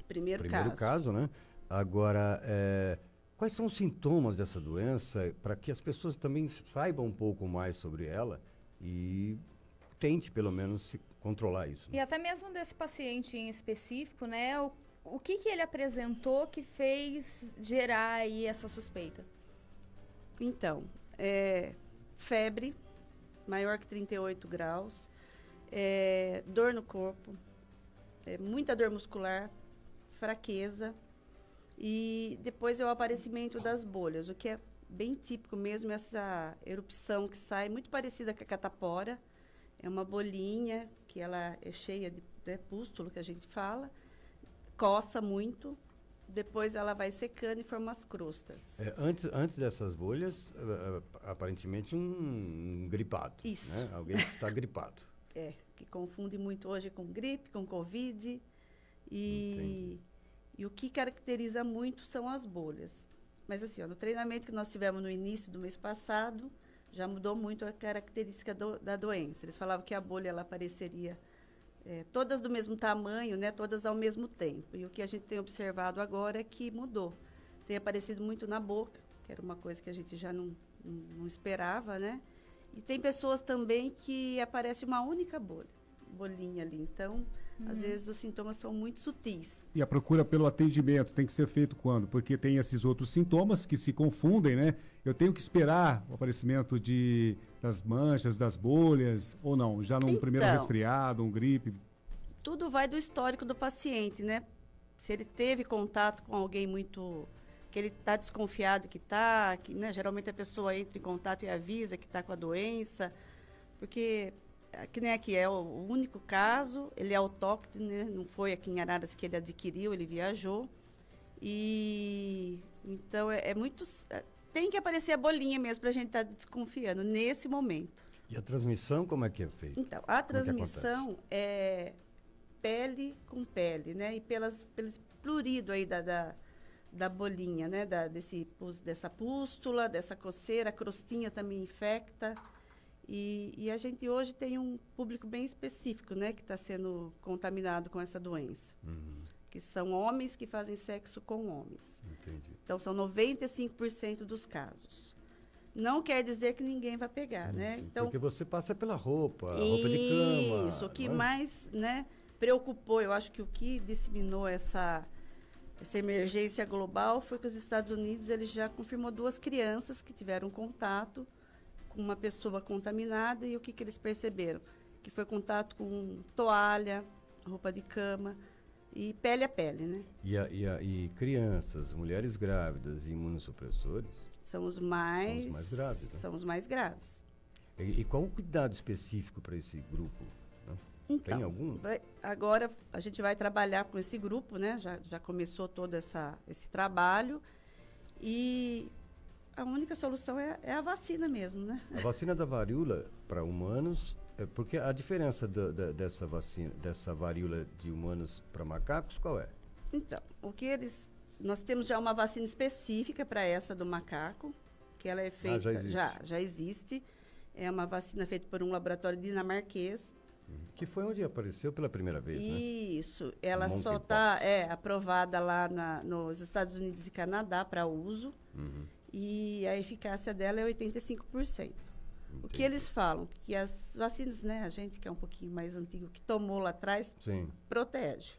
primeiro caso, né? Agora, quais são os sintomas dessa doença, para que as pessoas também saibam um pouco mais sobre ela e tente, pelo menos, se controlar isso. Né? E até mesmo desse paciente em específico, né? O que ele apresentou que fez gerar aí essa suspeita? Então, febre maior que 38 graus, dor no corpo, muita dor muscular, fraqueza e depois é o aparecimento das bolhas, o que é bem típico mesmo, essa erupção que sai, muito parecida com a catapora. É uma bolinha que ela é cheia de pústulo, que a gente fala, coça muito, depois ela vai secando e forma as crostas. Antes dessas bolhas, aparentemente um gripado. Isso. Né? Alguém que está gripado. Que confunde muito hoje com gripe, com Covid. E o que caracteriza muito são as bolhas. Mas assim, no treinamento que nós tivemos no início do mês passado, já mudou muito a característica da doença. Eles falavam que a bolha ela apareceria todas do mesmo tamanho, né, todas ao mesmo tempo. E o que a gente tem observado agora é que mudou. Tem aparecido muito na boca, que era uma coisa que a gente já não esperava, né? E tem pessoas também que aparece uma única bolinha ali. Então, às vezes os sintomas são muito sutis. E a procura pelo atendimento tem que ser feito quando? Porque tem esses outros sintomas que se confundem, né? Eu tenho que esperar o aparecimento das manchas, das bolhas, ou não? Já num primeiro resfriado, um gripe? Tudo vai do histórico do paciente, né? Se ele teve contato com alguém que ele está desconfiado que né? Geralmente a pessoa entra em contato e avisa que está com a doença, porque que nem aqui é o único caso, ele é autóctone, né? Não foi aqui em Araras que ele adquiriu, ele viajou. E então tem que aparecer a bolinha mesmo para a gente estar desconfiando nesse momento. E a transmissão como é que é feita? Então, a transmissão é pele com pele, né? E pelo prurido aí da bolinha, né? Dessa pústula, dessa coceira, a crostinha também infecta. E a gente hoje tem um público bem específico, né? Que está sendo contaminado com essa doença. Que são homens que fazem sexo com homens. Entendi. Então, são 95% dos casos. não quer dizer que ninguém vai pegar, né? Então, porque você passa pela roupa de cama. Isso, o que não é? mais, né, preocupou, eu acho que o que disseminou essa emergência global foi que os Estados Unidos ele já confirmou 2 crianças que tiveram contato com uma pessoa contaminada, e o que eles perceberam? Que foi contato com toalha, roupa de cama e pele a pele, né? E crianças, mulheres grávidas e imunossupressores? São os mais graves. Né? São os mais graves. E qual o cuidado específico para esse grupo? Né? Então, tem algum? Agora a gente vai trabalhar com esse grupo, né? Já começou todo esse trabalho, e a única solução é a vacina mesmo, né? A vacina da varíola para humanos, porque a diferença dessa vacina, dessa varíola de humanos para macacos, qual é? Então, nós temos já uma vacina específica para essa do macaco, que ela é feita, já existe. É uma vacina feita por um laboratório dinamarquês. Que foi onde apareceu pela primeira vez, né? Isso, ela só está aprovada lá nos Estados Unidos e Canadá para uso, e a eficácia dela é 85%. O que eles falam? Que as vacinas, né, a gente que é um pouquinho mais antigo, que tomou lá atrás, protege.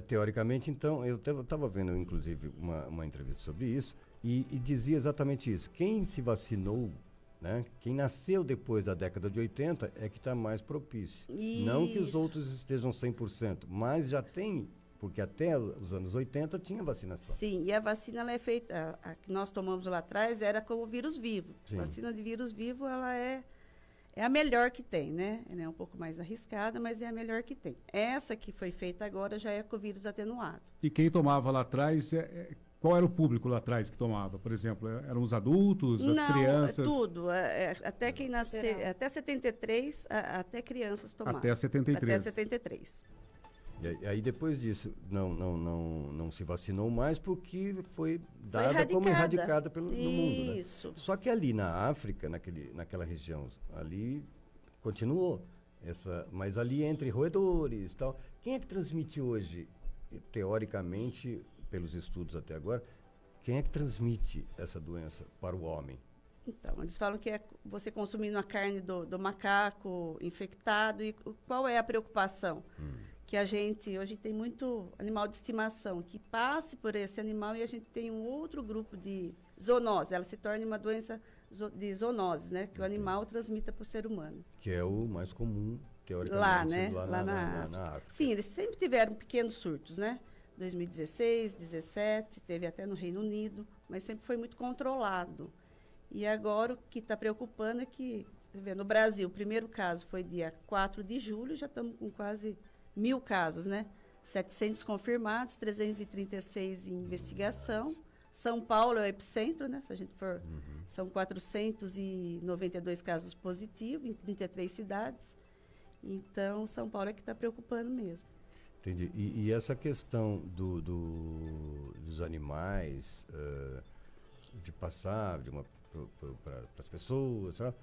Teoricamente, então, eu estava vendo, inclusive, uma entrevista sobre isso, e dizia exatamente isso. Quem se vacinou, né, quem nasceu depois da década de 80 é que está mais propício. Isso. Não que os outros estejam 100%, mas já tem, porque até os anos 80 tinha vacinação. Sim, e a vacina ela é feita, a que nós tomamos lá atrás era com o vírus vivo. A vacina de vírus vivo, ela é a melhor que tem, né? Ela é um pouco mais arriscada, mas é a melhor que tem. Essa que foi feita agora já é com o vírus atenuado. E quem tomava lá atrás, qual era o público lá atrás que tomava? Por exemplo, eram os adultos, as crianças? Não, tudo. Até quem nasceu, até 73, até crianças tomavam. Até 73. Até 73. E aí depois disso não se vacinou mais porque foi dada como erradicada no mundo, né? Isso. Só que ali na África, naquela região, ali continuou mas ali entre roedores e tal. Quem é que transmite hoje, teoricamente, pelos estudos até agora, quem é que transmite essa doença para o homem? Então, eles falam que é você consumindo a carne do macaco infectado. E qual é a preocupação? Que a gente, hoje tem muito animal de estimação, que passe por esse animal e a gente tem um outro grupo de zoonose. Ela se torna uma doença de zoonose, né? Que o animal transmita para o ser humano. Que é o mais comum, teoricamente, lá, né? Lá na África. Sim, eles sempre tiveram pequenos surtos, né? 2016, 2017, teve até no Reino Unido, mas sempre foi muito controlado. E agora o que está preocupando é que, você vê, no Brasil, o primeiro caso foi dia 4 de julho, já estamos com quase 1.000 casos, né? 700 confirmados, 336 em investigação. São Paulo é o epicentro, né? Se a gente for, são 492 casos positivos em 33 cidades. Então, São Paulo é que está preocupando mesmo. Entendi. E essa questão dos animais, de passar para as pessoas, sabe?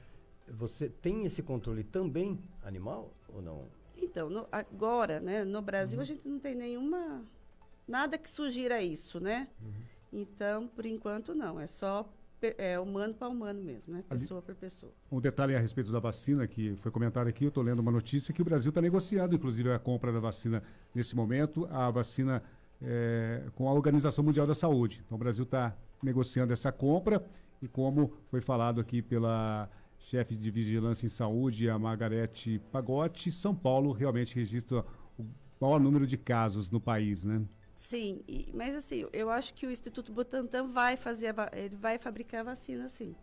Você tem esse controle também animal ou não? Então, agora, né, no Brasil, a gente não tem nada que sugira isso, né? Então, por enquanto, não. É só humano para humano mesmo, né? Pessoa por pessoa. Um detalhe a respeito da vacina que foi comentado aqui, eu estou lendo uma notícia que o Brasil está negociando, inclusive, a compra da vacina nesse momento, a vacina com a Organização Mundial da Saúde. Então, o Brasil está negociando essa compra e, como foi falado aqui pela chefe de Vigilância em Saúde, a Margarete Pagotti, São Paulo realmente registra o maior número de casos no país, né? Sim, mas assim, eu acho que o Instituto Butantan vai fabricar a vacina, sim.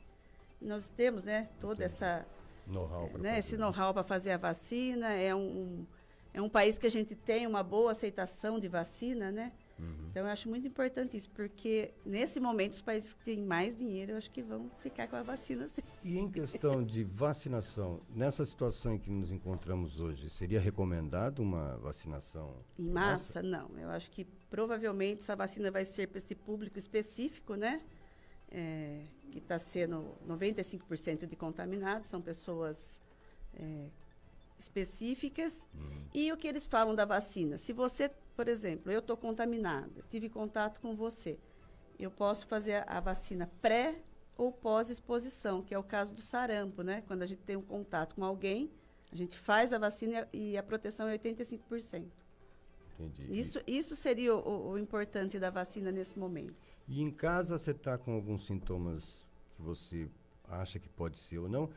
Nós temos, né, toda essa esse know-how para fazer a vacina. É um país que a gente tem uma boa aceitação de vacina, né? Então, eu acho muito importante isso, porque nesse momento os países que têm mais dinheiro, eu acho que vão ficar com a vacina, sim. E em questão de vacinação, nessa situação em que nos encontramos hoje, seria recomendado uma vacinação em massa? Não. Eu acho que provavelmente essa vacina vai ser para esse público específico, né? Que está sendo 95% de contaminados, são pessoas específicas. E o que eles falam da vacina? Se você, por exemplo, eu estou contaminada, tive contato com você, eu posso fazer a vacina pré ou pós-exposição, que é o caso do sarampo, né? Quando a gente tem um contato com alguém, a gente faz a vacina e a proteção é 85%. Entendi. Isso seria o importante da vacina nesse momento. E em casa você está com alguns sintomas que você acha que pode ser ou não, o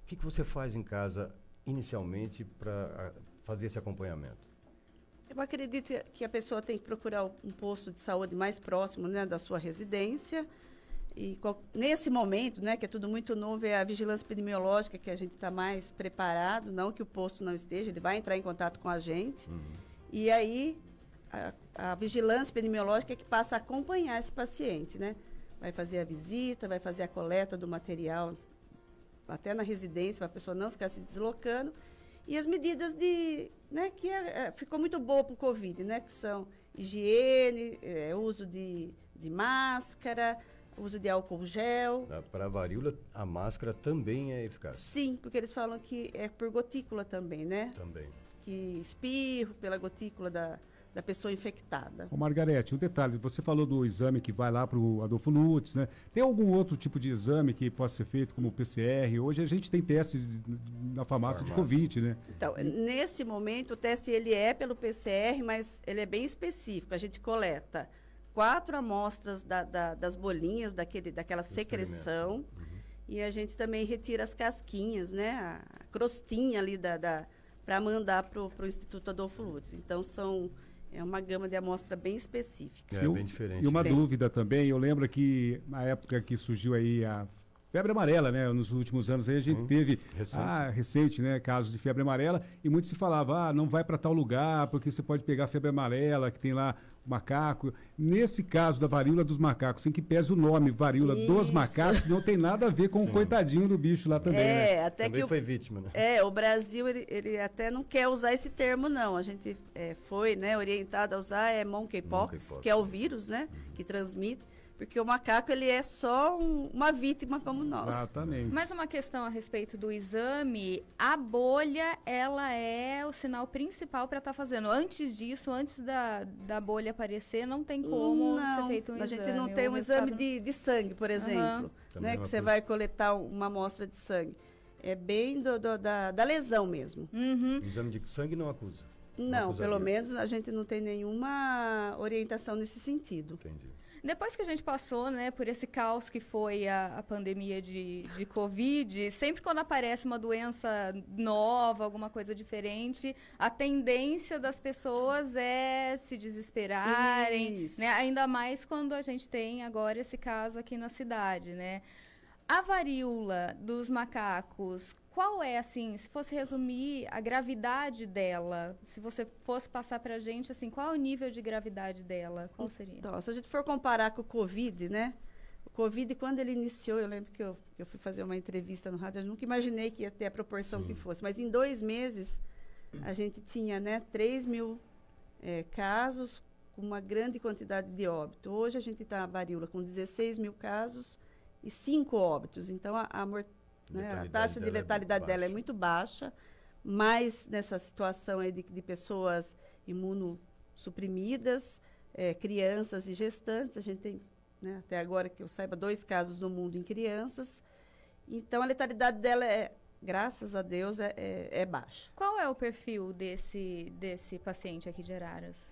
que você faz em casa inicialmente para fazer esse acompanhamento? Eu acredito que a pessoa tem que procurar um posto de saúde mais próximo, né, da sua residência. E nesse momento, né, que é tudo muito novo, é a vigilância epidemiológica que a gente está mais preparado, não que o posto não esteja, ele vai entrar em contato com a gente. E aí a vigilância epidemiológica é que passa a acompanhar esse paciente, né? Vai fazer a visita, vai fazer a coleta do material até na residência, para a pessoa não ficar se deslocando. E as medidas né, que ficou muito boa para o Covid, né? Que são higiene, uso de máscara, uso de álcool gel. Para a varíola, a máscara também é eficaz? Sim, porque eles falam que é por gotícula também, né? Também. Que espirro pela gotícula da pessoa infectada. Ô Margarete, um detalhe, você falou do exame que vai lá para o Adolfo Lutz, né? Tem algum outro tipo de exame que possa ser feito como o PCR? Hoje a gente tem testes na farmácia de Covid, né? Então, nesse momento, o teste ele é pelo PCR, mas ele é bem específico. A gente coleta 4 amostras das bolinhas, daquela secreção, e a gente também retira as casquinhas, né? A crostinha ali para mandar para o Instituto Adolfo Lutz. Então, é uma gama de amostra bem específica. É bem diferente. E uma dúvida também, eu lembro que na época que surgiu aí a febre amarela, né? Nos últimos anos aí a gente teve recente, né? Casos de febre amarela e muito se falava, não vai para tal lugar porque você pode pegar febre amarela, que tem lá o macaco. Nesse caso da varíola dos macacos, em que pese o nome varíola dos macacos, não tem nada a ver com o coitadinho do bicho lá também, né? Até também que foi vítima, né? O Brasil, ele até não quer usar esse termo, não. A gente foi, né, orientado a usar monkeypox, que é o vírus, né, que transmite. Porque o macaco, ele é só uma vítima como nós. Exatamente. Mais uma questão a respeito do exame. A bolha, ela é o sinal principal para estar fazendo. Antes disso, antes da bolha aparecer, não tem como ser feito um exame. A gente não tem um exame de sangue, por exemplo, né, que você vai coletar uma amostra de sangue. É bem da lesão mesmo. O exame de sangue não acusa? Não, pelo menos a gente não tem nenhuma orientação nesse sentido. Entendi. Depois que a gente passou, né, por esse caos que foi a pandemia de Covid, sempre quando aparece uma doença nova, alguma coisa diferente, a tendência das pessoas é se desesperarem, né? Ainda mais quando a gente tem agora esse caso aqui na cidade, né? A varíola dos macacos, qual é, assim, se fosse resumir a gravidade dela, se você fosse passar pra gente, assim, qual é o nível de gravidade dela, qual seria? Então, se a gente for comparar com o Covid, né? O Covid, quando ele iniciou, eu lembro que eu fui fazer uma entrevista no rádio, eu nunca imaginei que ia ter a proporção que fosse, mas em 2 meses a gente tinha, né, 3 mil casos com uma grande quantidade de óbito. Hoje a gente está na varíola com 16 mil casos e 5 óbitos. Então, a taxa de letalidade dela é muito baixa, mas nessa situação aí de pessoas imunossuprimidas, crianças e gestantes, a gente tem, né, até agora que eu saiba, 2 casos no mundo em crianças. Então, a letalidade dela graças a Deus, é baixa. Qual é o perfil desse paciente aqui de Araras?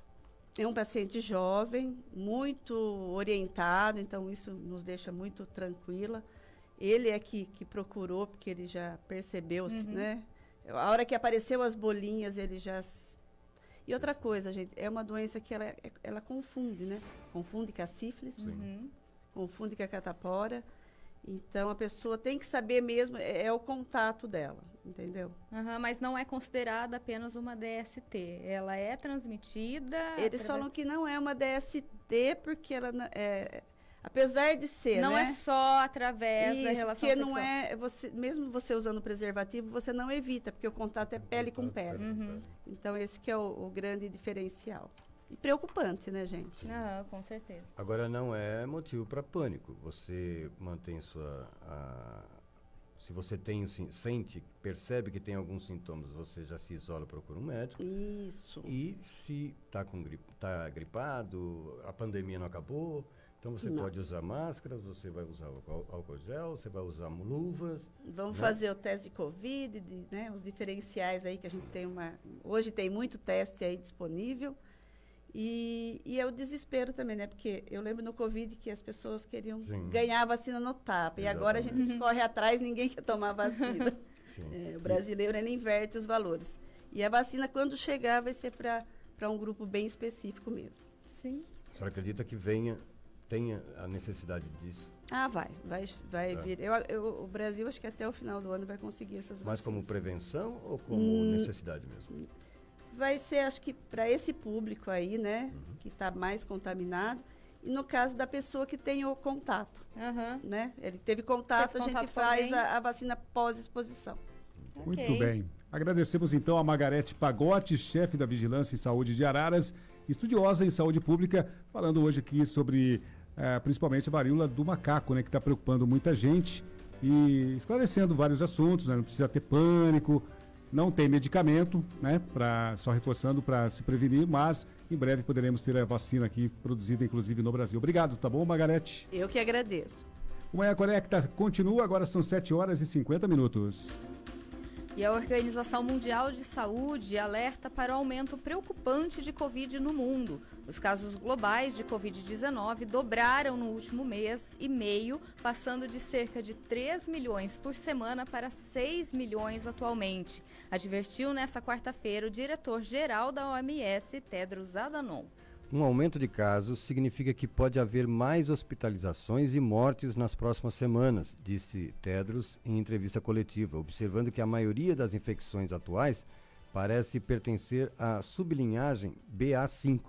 É um paciente jovem, muito orientado, então isso nos deixa muito tranquila. Ele é que procurou, porque ele já percebeu, né? A hora que apareceu as bolinhas, ele já... E outra coisa, gente, é uma doença que ela confunde, né? Confunde com a sífilis, confunde com a catapora. Então, a pessoa tem que saber mesmo, é o contato dela, entendeu? Mas não é considerada apenas uma DST, ela é transmitida... Eles falam que não é uma DST, porque ela apesar de ser, não é só através da relação porque sexual. Não é, mesmo você usando preservativo, você não evita, porque o contato é pele com pele. Então, esse que é o grande diferencial. E preocupante, né, gente? Com certeza. Agora, não é motivo para pânico. Você mantém Se você percebe que tem alguns sintomas, você já se isola, procura um médico. Isso. E se tá gripado, a pandemia não acabou, então você pode usar máscaras, você vai usar álcool gel, você vai usar luvas. Vamos fazer o teste de Covid, né, os diferenciais aí que a gente tem hoje tem muito teste aí disponível. E é o desespero também, né? Porque eu lembro no Covid que as pessoas queriam ganhar a vacina no tapa. E agora a gente corre atrás, ninguém quer tomar vacina. O brasileiro, ele inverte os valores. E a vacina, quando chegar, vai ser para um grupo bem específico mesmo. Sim. A senhora acredita que tenha a necessidade disso? Vai vir. O Brasil, acho que até o final do ano vai conseguir essas vacinas. Mas como prevenção ou como necessidade mesmo? Vai ser, acho que, para esse público aí, né, que está mais contaminado. E no caso da pessoa que tem o contato, né? Ele teve contato, a gente faz a vacina pós-exposição. Muito bem. Agradecemos, então, a Margarete Pagotti, chefe da Vigilância em Saúde de Araras, estudiosa em saúde pública, falando hoje aqui sobre, principalmente, a varíola do macaco, né, que está preocupando muita gente e esclarecendo vários assuntos, né, não precisa ter pânico. Não tem medicamento, né? Só reforçando para se prevenir, mas em breve poderemos ter a vacina aqui produzida, inclusive, no Brasil. Obrigado, tá bom, Margarete? Eu que agradeço. O Manhã Conecta continua, agora são 7h50. E a Organização Mundial de Saúde alerta para o aumento preocupante de Covid no mundo. Os casos globais de Covid-19 dobraram no último mês e meio, passando de cerca de 3 milhões por semana para 6 milhões atualmente, advertiu nesta quarta-feira o diretor-geral da OMS, Tedros Adhanom. Um aumento de casos significa que pode haver mais hospitalizações e mortes nas próximas semanas, disse Tedros em entrevista coletiva, observando que a maioria das infecções atuais parece pertencer à sublinhagem BA5,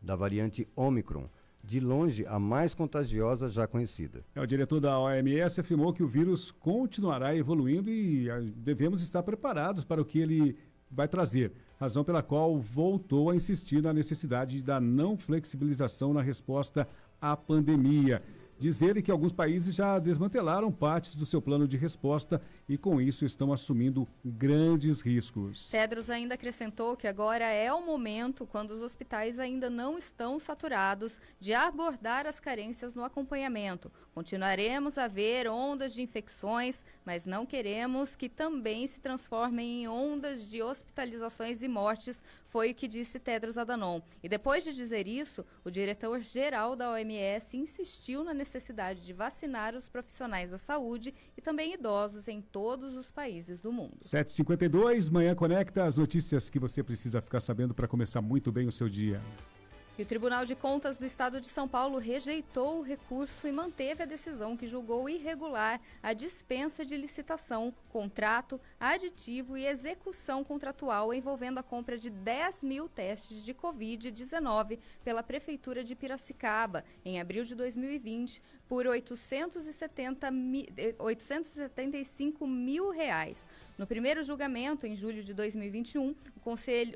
da variante Omicron, de longe a mais contagiosa já conhecida. O diretor da OMS afirmou que o vírus continuará evoluindo e devemos estar preparados para o que ele vai trazer, razão pela qual voltou a insistir na necessidade da não flexibilização na resposta à pandemia. Diz ele que alguns países já desmantelaram partes do seu plano de resposta e, com isso, estão assumindo grandes riscos. Tedros ainda acrescentou que agora é o momento, quando os hospitais ainda não estão saturados, de abordar as carências no acompanhamento. Continuaremos a ver ondas de infecções, mas não queremos que também se transformem em ondas de hospitalizações e mortes, foi o que disse Tedros Adhanom. E depois de dizer isso, o diretor-geral da OMS insistiu na necessidade de vacinar os profissionais da saúde e também idosos em todos os países do mundo. 7h52, Manhã Conecta, as notícias que você precisa ficar sabendo para começar muito bem o seu dia. E o Tribunal de Contas do Estado de São Paulo rejeitou o recurso e manteve a decisão que julgou irregular a dispensa de licitação, contrato, aditivo e execução contratual envolvendo a compra de 10 mil testes de Covid-19 pela Prefeitura de Piracicaba, em abril de 2020, por R$ 875 mil. No primeiro julgamento, em julho de 2021,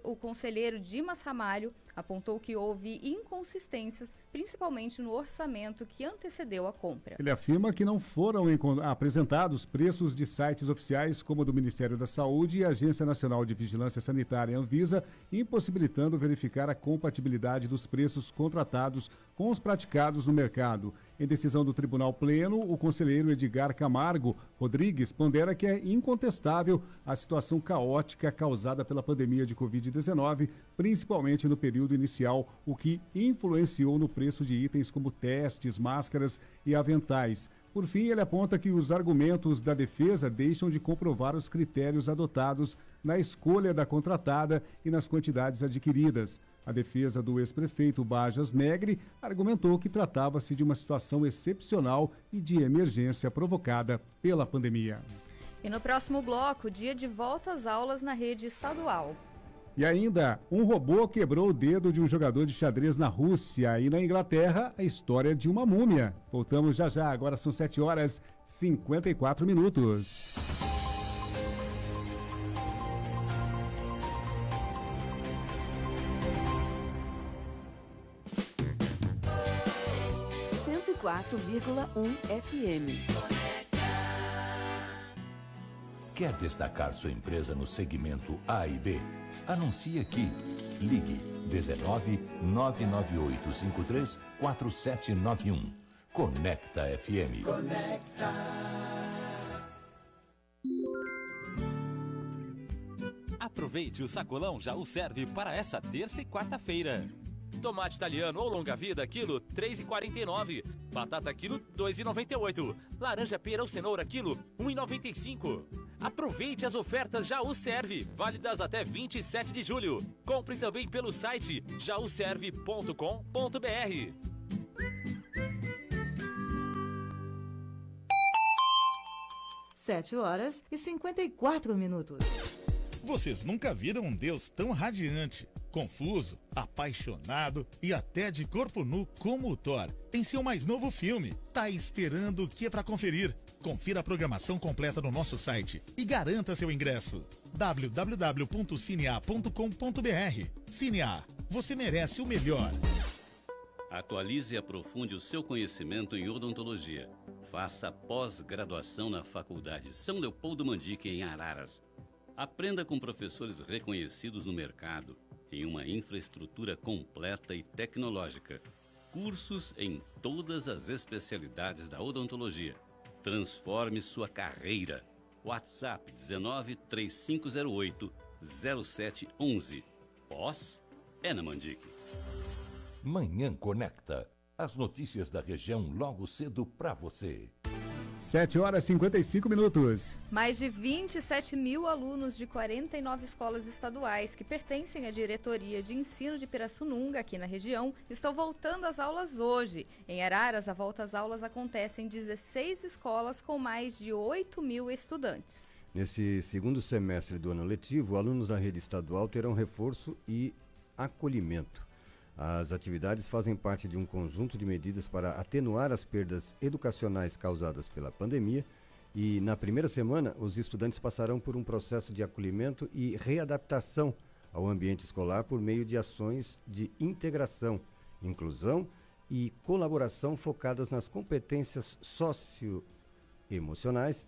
o conselheiro Dimas Ramalho apontou que houve inconsistências, principalmente no orçamento que antecedeu a compra. Ele afirma que não foram apresentados preços de sites oficiais como o do Ministério da Saúde e a Agência Nacional de Vigilância Sanitária, Anvisa, impossibilitando verificar a compatibilidade dos preços contratados com os praticados no mercado. Em decisão do Tribunal Pleno, o conselheiro Edgar Camargo Rodrigues pondera que é incontestável a situação caótica causada pela pandemia de Covid-19, principalmente no período inicial, o que influenciou no preço de itens como testes, máscaras e aventais. Por fim, ele aponta que os argumentos da defesa deixam de comprovar os critérios adotados na escolha da contratada e nas quantidades adquiridas. A defesa do ex-prefeito Bajas Negri argumentou que tratava-se de uma situação excepcional e de emergência provocada pela pandemia. E no próximo bloco, dia de volta às aulas na rede estadual. E ainda, um robô quebrou o dedo de um jogador de xadrez na Rússia e na Inglaterra, a história de uma múmia. Voltamos já já, agora são 7h54. FM. Quer destacar sua empresa no segmento A e B? Anuncie aqui. Ligue 19 99853 4791. Conecta FM. Conecta. Aproveite o sacolão Jaú Serve para essa terça e quarta-feira. Tomate italiano ou longa-vida, quilo, R$ 3,49. Batata, quilo, R$ 2,98. Laranja, pera ou cenoura, quilo, R$ 1,95. Aproveite as ofertas Jaú Serve, válidas até 27 de julho. Compre também pelo site jauserve.com.br. 7h54. Vocês nunca viram um Deus tão radiante, confuso, apaixonado e até de corpo nu como o Thor em seu mais novo filme. Tá esperando o que é para conferir? Confira a programação completa no nosso site e garanta seu ingresso. www.cinea.com.br. Cinea, você merece o melhor. Atualize e aprofunde o seu conhecimento em odontologia. Faça pós-graduação na Faculdade São Leopoldo Mandique, em Araras. Aprenda com professores reconhecidos no mercado, em uma infraestrutura completa e tecnológica. Cursos em todas as especialidades da odontologia. Transforme sua carreira. WhatsApp 19 3508 0711. Pós é na Mandique. Manhã Conecta. As notícias da região logo cedo para você. 7h55. Mais de 27 mil alunos de 49 escolas estaduais que pertencem à diretoria de ensino de Pirassununga, aqui na região, estão voltando às aulas hoje. Em Araras, a volta às aulas acontece em 16 escolas com mais de 8 mil estudantes. Nesse segundo semestre do ano letivo, alunos da rede estadual terão reforço e acolhimento. As atividades fazem parte de um conjunto de medidas para atenuar as perdas educacionais causadas pela pandemia e, na primeira semana, os estudantes passarão por um processo de acolhimento e readaptação ao ambiente escolar por meio de ações de integração, inclusão e colaboração focadas nas competências socioemocionais,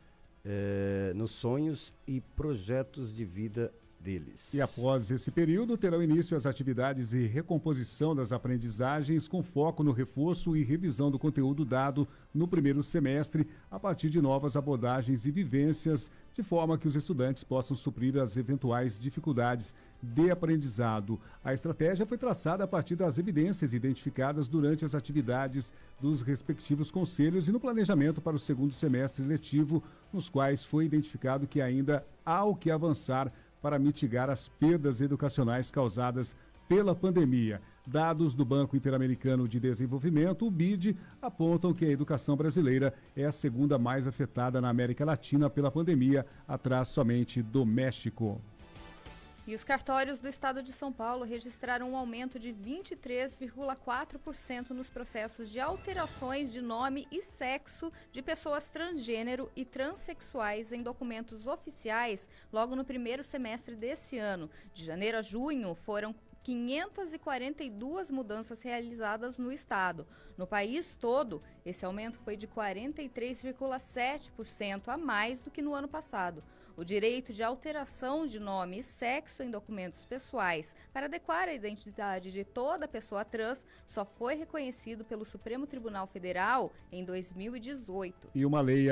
nos sonhos e projetos de vida deles. E após esse período, terão início as atividades de recomposição das aprendizagens com foco no reforço e revisão do conteúdo dado no primeiro semestre a partir de novas abordagens e vivências, de forma que os estudantes possam suprir as eventuais dificuldades de aprendizado. A estratégia foi traçada a partir das evidências identificadas durante as atividades dos respectivos conselhos e no planejamento para o segundo semestre letivo, nos quais foi identificado que ainda há o que avançar para mitigar as perdas educacionais causadas pela pandemia. Dados do Banco Interamericano de Desenvolvimento, o BID, apontam que a educação brasileira é a segunda mais afetada na América Latina pela pandemia, atrás somente do México. E os cartórios do estado de São Paulo registraram um aumento de 23,4% nos processos de alterações de nome e sexo de pessoas transgênero e transexuais em documentos oficiais logo no primeiro semestre desse ano. De janeiro a junho, foram 542 mudanças realizadas no estado. No país todo, esse aumento foi de 43,7% a mais do que no ano passado. O direito de alteração de nome e sexo em documentos pessoais para adequar a identidade de toda pessoa trans só foi reconhecido pelo Supremo Tribunal Federal em 2018. E uma lei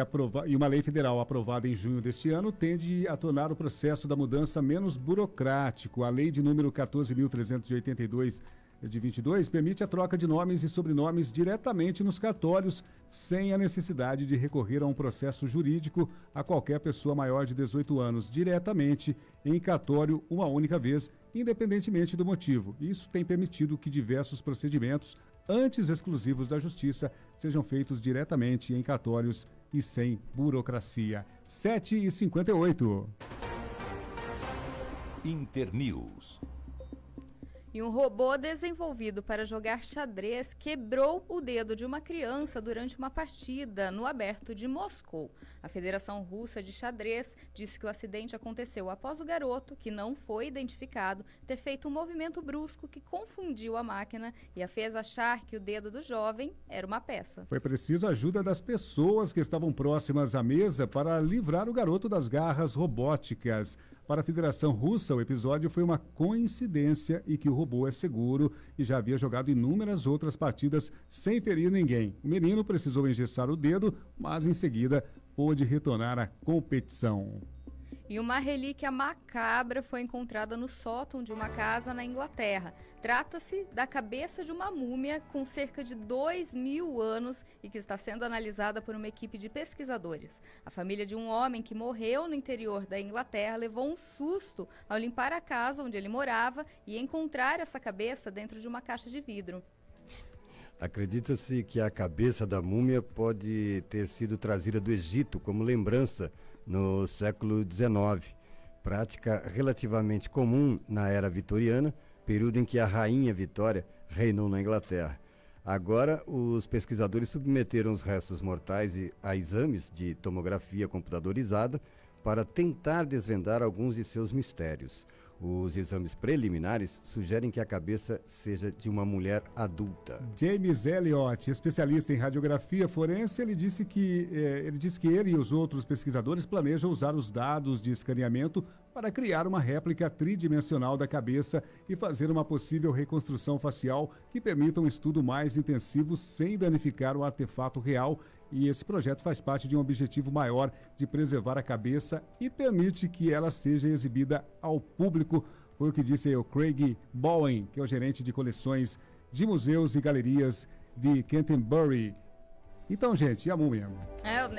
federal aprovada em junho deste ano tende a tornar o processo da mudança menos burocrático. A lei de número 14.382 de 22 permite a troca de nomes e sobrenomes diretamente nos cartórios, sem a necessidade de recorrer a um processo jurídico a qualquer pessoa maior de 18 anos, diretamente em cartório uma única vez, independentemente do motivo. Isso tem permitido que diversos procedimentos, antes exclusivos da Justiça, sejam feitos diretamente em cartórios e sem burocracia. 7h58. Internews. E um robô desenvolvido para jogar xadrez quebrou o dedo de uma criança durante uma partida no Aberto de Moscou. A Federação Russa de Xadrez disse que o acidente aconteceu após o garoto, que não foi identificado, ter feito um movimento brusco que confundiu a máquina e a fez achar que o dedo do jovem era uma peça. Foi preciso a ajuda das pessoas que estavam próximas à mesa para livrar o garoto das garras robóticas. Para a Federação Russa, o episódio foi uma coincidência e que o robô é seguro e já havia jogado inúmeras outras partidas sem ferir ninguém. O menino precisou engessar o dedo, mas em seguida pôde retornar à competição. E uma relíquia macabra foi encontrada no sótão de uma casa na Inglaterra. Trata-se da cabeça de uma múmia com cerca de 2.000 anos e que está sendo analisada por uma equipe de pesquisadores. A família de um homem que morreu no interior da Inglaterra levou um susto ao limpar a casa onde ele morava e encontrar essa cabeça dentro de uma caixa de vidro. Acredita-se que a cabeça da múmia pode ter sido trazida do Egito como lembrança no século XIX, prática relativamente comum na era vitoriana, período em que a rainha Vitória reinou na Inglaterra. Agora, os pesquisadores submeteram os restos mortais a exames de tomografia computadorizada para tentar desvendar alguns de seus mistérios. Os exames preliminares sugerem que a cabeça seja de uma mulher adulta. James Elliott, especialista em radiografia forense, ele disse que ele e os outros pesquisadores planejam usar os dados de escaneamento para criar uma réplica tridimensional da cabeça e fazer uma possível reconstrução facial que permita um estudo mais intensivo sem danificar o artefato real. E esse projeto faz parte de um objetivo maior de preservar a cabeça e permite que ela seja exibida ao público, foi o que disse o Craig Bowen, que é o gerente de coleções de museus e galerias de Canterbury. Então, gente, e a múmia?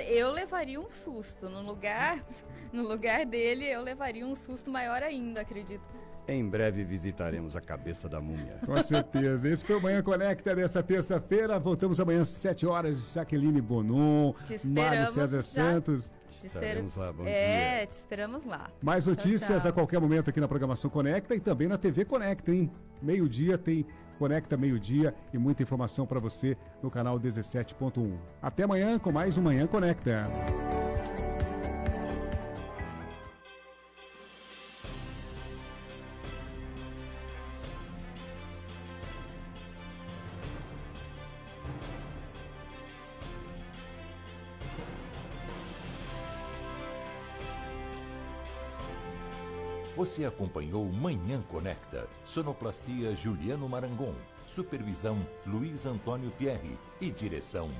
Eu levaria um susto. No lugar dele, eu levaria um susto maior ainda, acredito. Em breve visitaremos a cabeça da múmia. Com certeza. Esse foi o Manhã Conecta dessa terça-feira. Voltamos amanhã às 7 horas. Jaqueline Bonon, Mário César Santos. Estaremos lá, bom dia. Te esperamos lá. Mais notícias tchau. A qualquer momento aqui na programação Conecta e também na TV Conecta, hein? Meio-dia tem Conecta Meio-Dia e muita informação para você no canal 17.1. Até amanhã com mais um Manhã Conecta. Você acompanhou Manhã Conecta. Sonoplastia Juliano Marangon. Supervisão Luiz Antônio Pierre. E direção